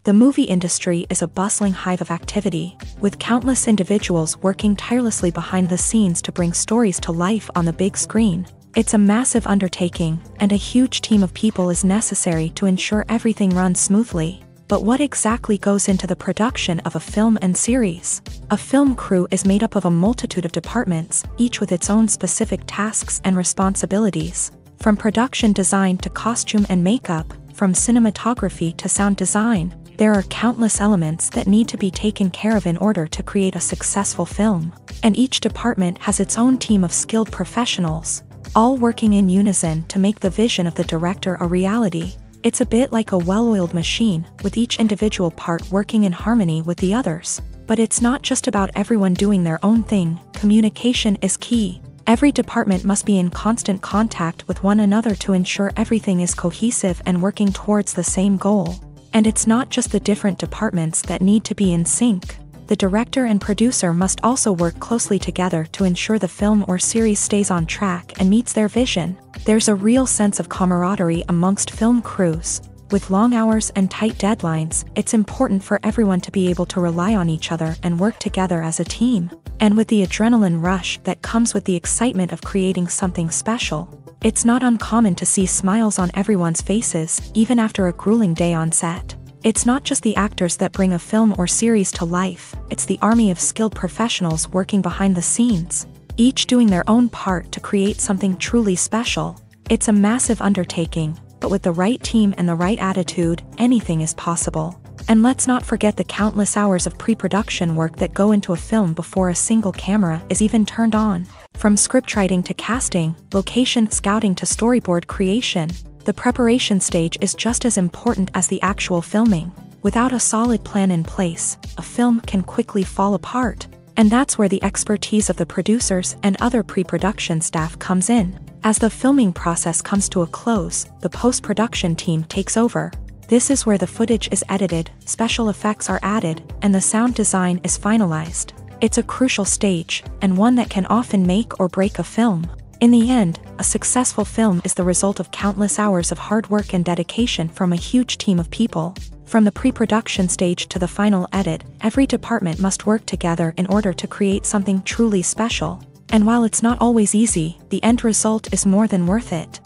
The movie industry is a bustling hive of activity, with countless individuals working tirelessly behind the scenes to bring stories to life on the big screen. It's a massive undertaking, and a huge team of people is necessary to ensure everything runs smoothly. But what exactly goes into the production of a film and series? A film crew is made up of a multitude of departments, each with its own specific tasks and responsibilities. From production design to costume and makeup, from cinematography to sound design, there are countless elements that need to be taken care of in order to create a successful film. And each department has its own team of skilled professionals, all working in unison to make the vision of the director a reality. It's a bit like a well-oiled machine, with each individual part working in harmony with the others. But it's not just about everyone doing their own thing. Communication is key. Every department must be in constant contact with one another to ensure everything is cohesive and working towards the same goal. And it's not just the different departments that need to be in sync. The director and producer must also work closely together to ensure the film or series stays on track and meets their vision. There's a real sense of camaraderie amongst film crews. With long hours and tight deadlines, it's important for everyone to be able to rely on each other and work together as a team. And with the adrenaline rush that comes with the excitement of creating something special, it's not uncommon to see smiles on everyone's faces, even after a grueling day on set. It's not just the actors that bring a film or series to life, it's the army of skilled professionals working behind the scenes, each doing their own part to create something truly special. It's a massive undertaking, but with the right team and the right attitude, anything is possible. And let's not forget the countless hours of pre-production work that go into a film before a single camera is even turned on. From scriptwriting to casting, location scouting to storyboard creation, the preparation stage is just as important as the actual filming. Without a solid plan in place, a film can quickly fall apart. And that's where the expertise of the producers and other pre-production staff comes in. As the filming process comes to a close, the post-production team takes over. This is where the footage is edited, special effects are added, and the sound design is finalized. It's a crucial stage, and one that can often make or break a film. In the end, a successful film is the result of countless hours of hard work and dedication from a huge team of people. From the pre-production stage to the final edit, every department must work together in order to create something truly special. And while it's not always easy, the end result is more than worth it.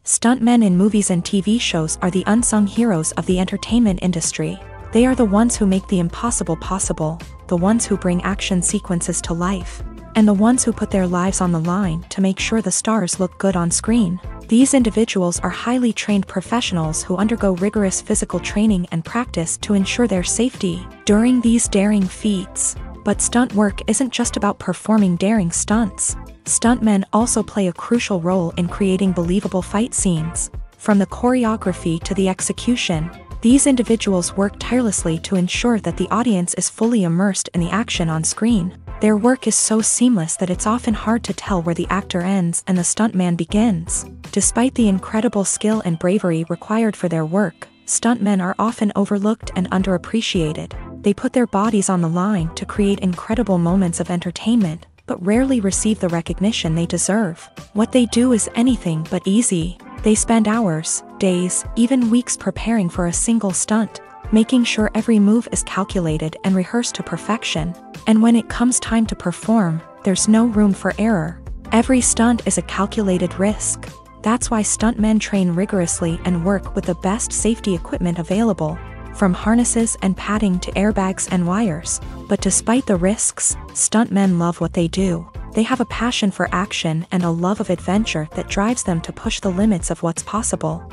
Stuntmen in movies and TV shows are the unsung heroes of the entertainment industry. They are the ones who make the impossible possible, the ones who bring action sequences to life, and the ones who put their lives on the line to make sure the stars look good on screen. These individuals are highly trained professionals who undergo rigorous physical training and practice to ensure their safety during these daring feats. But stunt work isn't just about performing daring stunts. Stuntmen also play a crucial role in creating believable fight scenes. From the choreography to the execution, these individuals work tirelessly to ensure that the audience is fully immersed in the action on screen. Their work is so seamless that it's often hard to tell where the actor ends and the stuntman begins. Despite the incredible skill and bravery required for their work, stuntmen are often overlooked and underappreciated. They put their bodies on the line to create incredible moments of entertainment, but rarely receive the recognition they deserve. What they do is anything but easy. They spend hours, days, even weeks preparing for a single stunt, making sure every move is calculated and rehearsed to perfection. And when it comes time to perform, there's no room for error. Every stunt is a calculated risk. That's why stuntmen train rigorously and work with the best safety equipment available, from harnesses and padding to airbags and wires. But despite the risks, stuntmen love what they do. They have a passion for action and a love of adventure that drives them to push the limits of what's possible.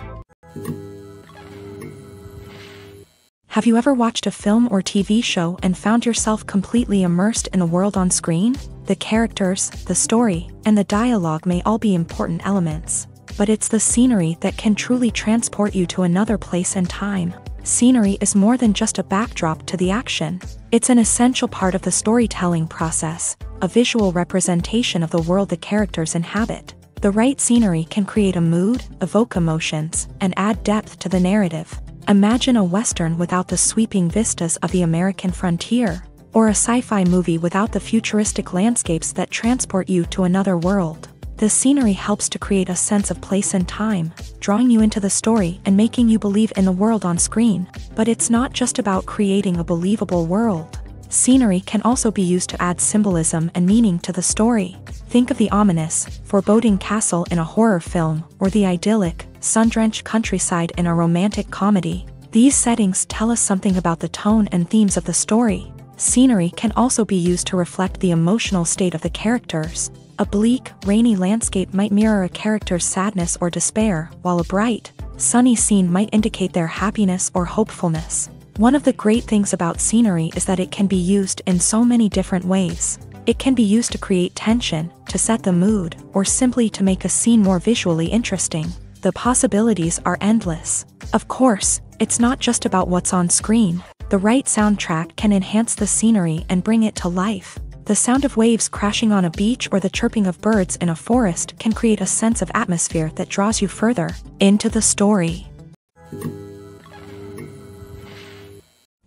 Have you ever watched a film or TV show and found yourself completely immersed in the world on screen? The characters, the story, and the dialogue may all be important elements, but it's the scenery that can truly transport you to another place and time. Scenery is more than just a backdrop to the action. It's an essential part of the storytelling process, a visual representation of the world the characters inhabit. The right scenery can create a mood, evoke emotions, and add depth to the narrative. Imagine a Western without the sweeping vistas of the American frontier, or a sci-fi movie without the futuristic landscapes that transport you to another world. The scenery helps to create a sense of place and time, drawing you into the story and making you believe in the world on screen. But it's not just about creating a believable world. Scenery can also be used to add symbolism and meaning to the story. Think of the ominous, foreboding castle in a horror film, or the idyllic, sun-drenched countryside in a romantic comedy. These settings tell us something about the tone and themes of the story. Scenery can also be used to reflect the emotional state of the characters. A bleak, rainy landscape might mirror a character's sadness or despair, while a bright, sunny scene might indicate their happiness or hopefulness. One of the great things about scenery is that it can be used in so many different ways. It can be used to create tension, to set the mood, or simply to make a scene more visually interesting. The possibilities are endless. Of course, it's not just about what's on screen. The right soundtrack can enhance the scenery and bring it to life. The sound of waves crashing on a beach or the chirping of birds in a forest can create a sense of atmosphere that draws you further into the story.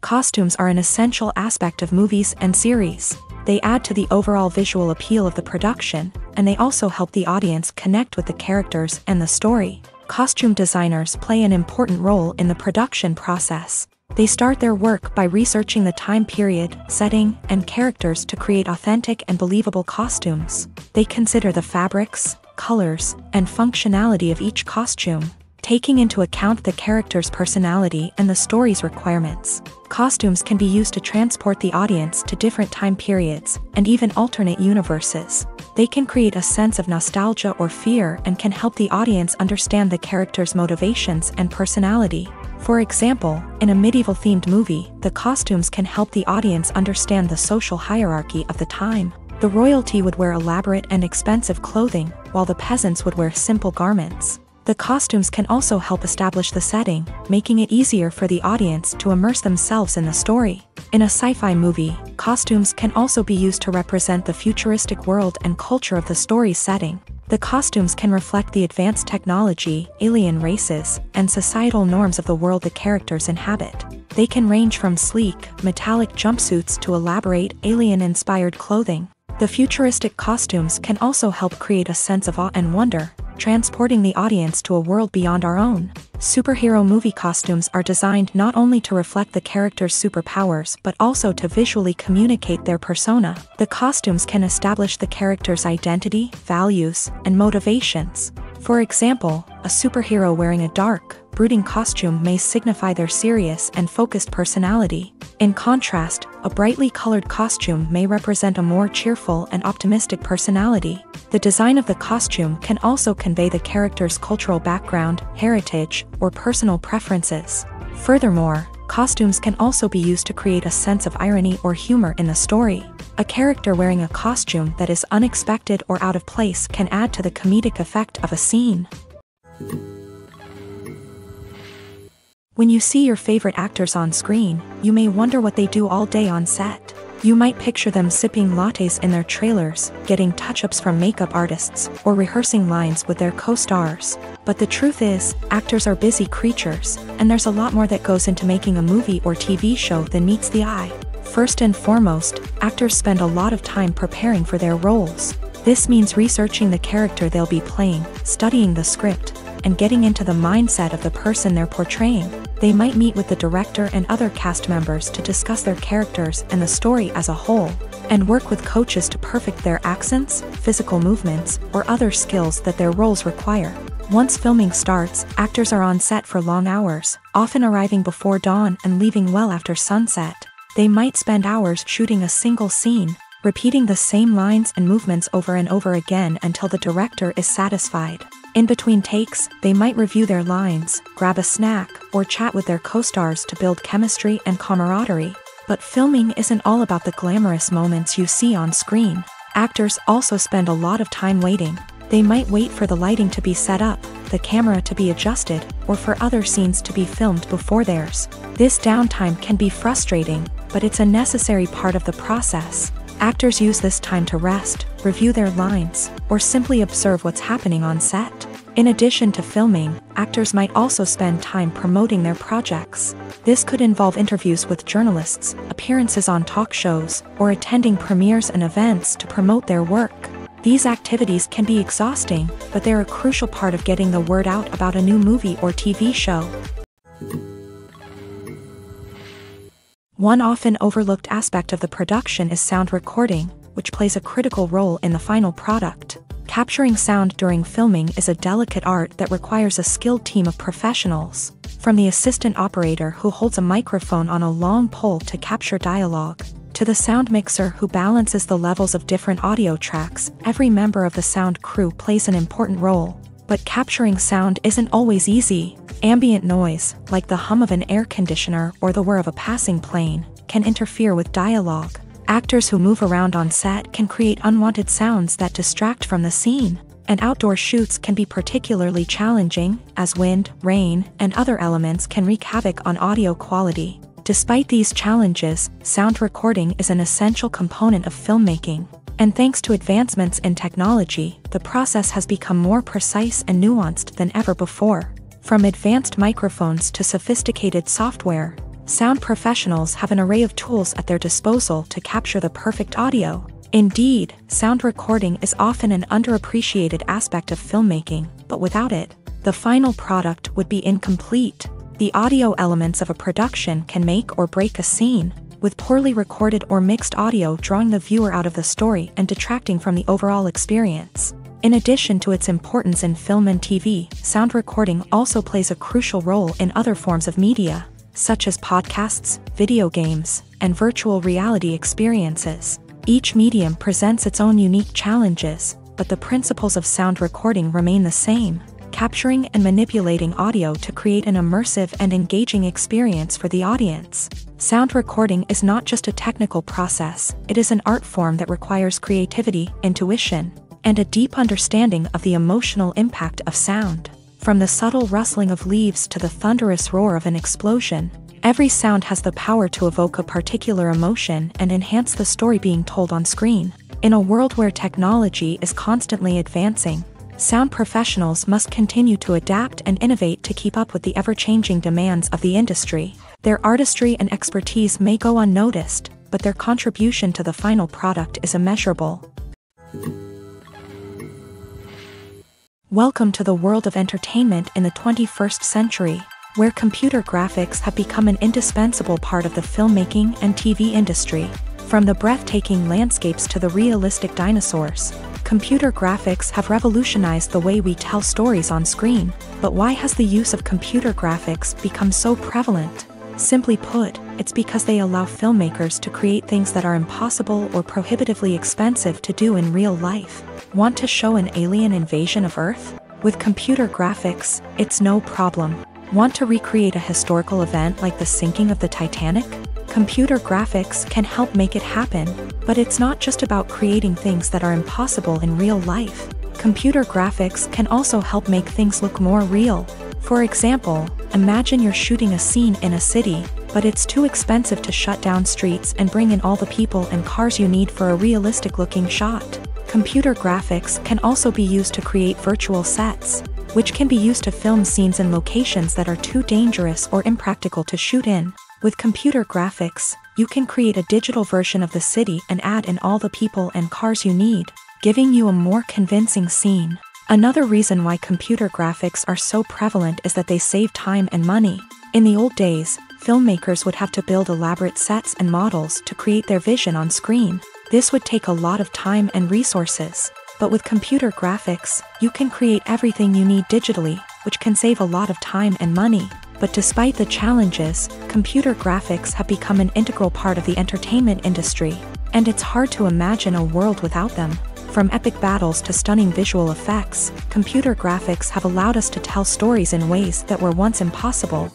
Costumes are an essential aspect of movies and series. They add to the overall visual appeal of the production, and they also help the audience connect with the characters and the story. Costume designers play an important role in the production process. They start their work by researching the time period, setting, and characters to create authentic and believable costumes. They consider the fabrics, colors, and functionality of each costume, taking into account the character's personality and the story's requirements. Costumes can be used to transport the audience to different time periods and even alternate universes. They can create a sense of nostalgia or fear and can help the audience understand the character's motivations and personality. For example, in a medieval-themed movie, the costumes can help the audience understand the social hierarchy of the time. The royalty would wear elaborate and expensive clothing, while the peasants would wear simple garments. The costumes can also help establish the setting, making it easier for the audience to immerse themselves in the story. In a sci-fi movie, costumes can also be used to represent the futuristic world and culture of the story's setting. The costumes can reflect the advanced technology, alien races, and societal norms of the world the characters inhabit. They can range from sleek, metallic jumpsuits to elaborate, alien-inspired clothing. The futuristic costumes can also help create a sense of awe and wonder, transporting the audience to a world beyond our own. Superhero movie costumes are designed not only to reflect the character's superpowers but also to visually communicate their persona. The costumes can establish the character's identity, values, and motivations. For example, a superhero wearing a dark, brooding costume may signify their serious and focused personality. In contrast, a brightly colored costume may represent a more cheerful and optimistic personality. The design of the costume can also convey the character's cultural background, heritage, or personal preferences. Furthermore, costumes can also be used to create a sense of irony or humor in the story. A character wearing a costume that is unexpected or out of place can add to the comedic effect of a scene. When you see your favorite actors on screen, you may wonder what they do all day on set. You might picture them sipping lattes in their trailers, getting touch-ups from makeup artists, or rehearsing lines with their co-stars. But the truth is, actors are busy creatures, and there's a lot more that goes into making a movie or TV show than meets the eye. First and foremost, actors spend a lot of time preparing for their roles. This means researching the character they'll be playing, studying the script, and getting into the mindset of the person they're portraying. They might meet with the director and other cast members to discuss their characters and the story as a whole, and work with coaches to perfect their accents, physical movements, or other skills that their roles require. Once filming starts, actors are on set for long hours, often arriving before dawn and leaving well after sunset. They might spend hours shooting a single scene, repeating the same lines and movements over and over again until the director is satisfied. In between takes, they might review their lines, grab a snack, or chat with their co-stars to build chemistry and camaraderie. But filming isn't all about the glamorous moments you see on screen. Actors also spend a lot of time waiting. They might wait for the lighting to be set up, the camera to be adjusted, or for other scenes to be filmed before theirs. This downtime can be frustrating, but it's a necessary part of the process. Actors use this time to rest, review their lines, or simply observe what's happening on set. In addition to filming, actors might also spend time promoting their projects. This could involve interviews with journalists, appearances on talk shows, or attending premieres and events to promote their work. These activities can be exhausting, but they're a crucial part of getting the word out about a new movie or TV show. One often overlooked aspect of the production is sound recording, which plays a critical role in the final product. Capturing sound during filming is a delicate art that requires a skilled team of professionals. From the assistant operator who holds a microphone on a long pole to capture dialogue, to the sound mixer who balances the levels of different audio tracks, every member of the sound crew plays an important role. But capturing sound isn't always easy. Ambient noise, like the hum of an air conditioner or the whir of a passing plane, can interfere with dialogue. Actors who move around on set can create unwanted sounds that distract from the scene. And outdoor shoots can be particularly challenging, as wind, rain, and other elements can wreak havoc on audio quality. Despite these challenges, sound recording is an essential component of filmmaking. And thanks to advancements in technology, the process has become more precise and nuanced than ever before. From advanced microphones to sophisticated software, sound professionals have an array of tools at their disposal to capture the perfect audio. Indeed, sound recording is often an underappreciated aspect of filmmaking, but without it, the final product would be incomplete. The audio elements of a production can make or break a scene, with poorly recorded or mixed audio drawing the viewer out of the story and detracting from the overall experience. In addition to its importance in film and TV, sound recording also plays a crucial role in other forms of media, such as podcasts, video games, and virtual reality experiences. Each medium presents its own unique challenges, but the principles of sound recording remain the same: capturing and manipulating audio to create an immersive and engaging experience for the audience. Sound recording is not just a technical process, it is an art form that requires creativity, intuition, and a deep understanding of the emotional impact of sound. From the subtle rustling of leaves to the thunderous roar of an explosion, every sound has the power to evoke a particular emotion and enhance the story being told on screen. In a world where technology is constantly advancing, sound professionals must continue to adapt and innovate to keep up with the ever-changing demands of the industry. Their artistry and expertise may go unnoticed, but their contribution to the final product is immeasurable. Welcome to the world of entertainment in the 21st century, where computer graphics have become an indispensable part of the filmmaking and TV industry. From the breathtaking landscapes to the realistic dinosaurs, computer graphics have revolutionized the way we tell stories on screen. But why has the use of computer graphics become so prevalent? Simply put, it's because they allow filmmakers to create things that are impossible or prohibitively expensive to do in real life. Want to show an alien invasion of Earth? With computer graphics, it's no problem. Want to recreate a historical event like the sinking of the Titanic? Computer graphics can help make it happen, but it's not just about creating things that are impossible in real life. Computer graphics can also help make things look more real. For example, imagine you're shooting a scene in a city, but it's too expensive to shut down streets and bring in all the people and cars you need for a realistic-looking shot. Computer graphics can also be used to create virtual sets, which can be used to film scenes in locations that are too dangerous or impractical to shoot in. With computer graphics, you can create a digital version of the city and add in all the people and cars you need, giving you a more convincing scene. Another reason why computer graphics are so prevalent is that they save time and money. In the old days, filmmakers would have to build elaborate sets and models to create their vision on screen. This would take a lot of time and resources. But with computer graphics, you can create everything you need digitally, which can save a lot of time and money. But despite the challenges, computer graphics have become an integral part of the entertainment industry, and it's hard to imagine a world without them. From epic battles to stunning visual effects, computer graphics have allowed us to tell stories in ways that were once impossible.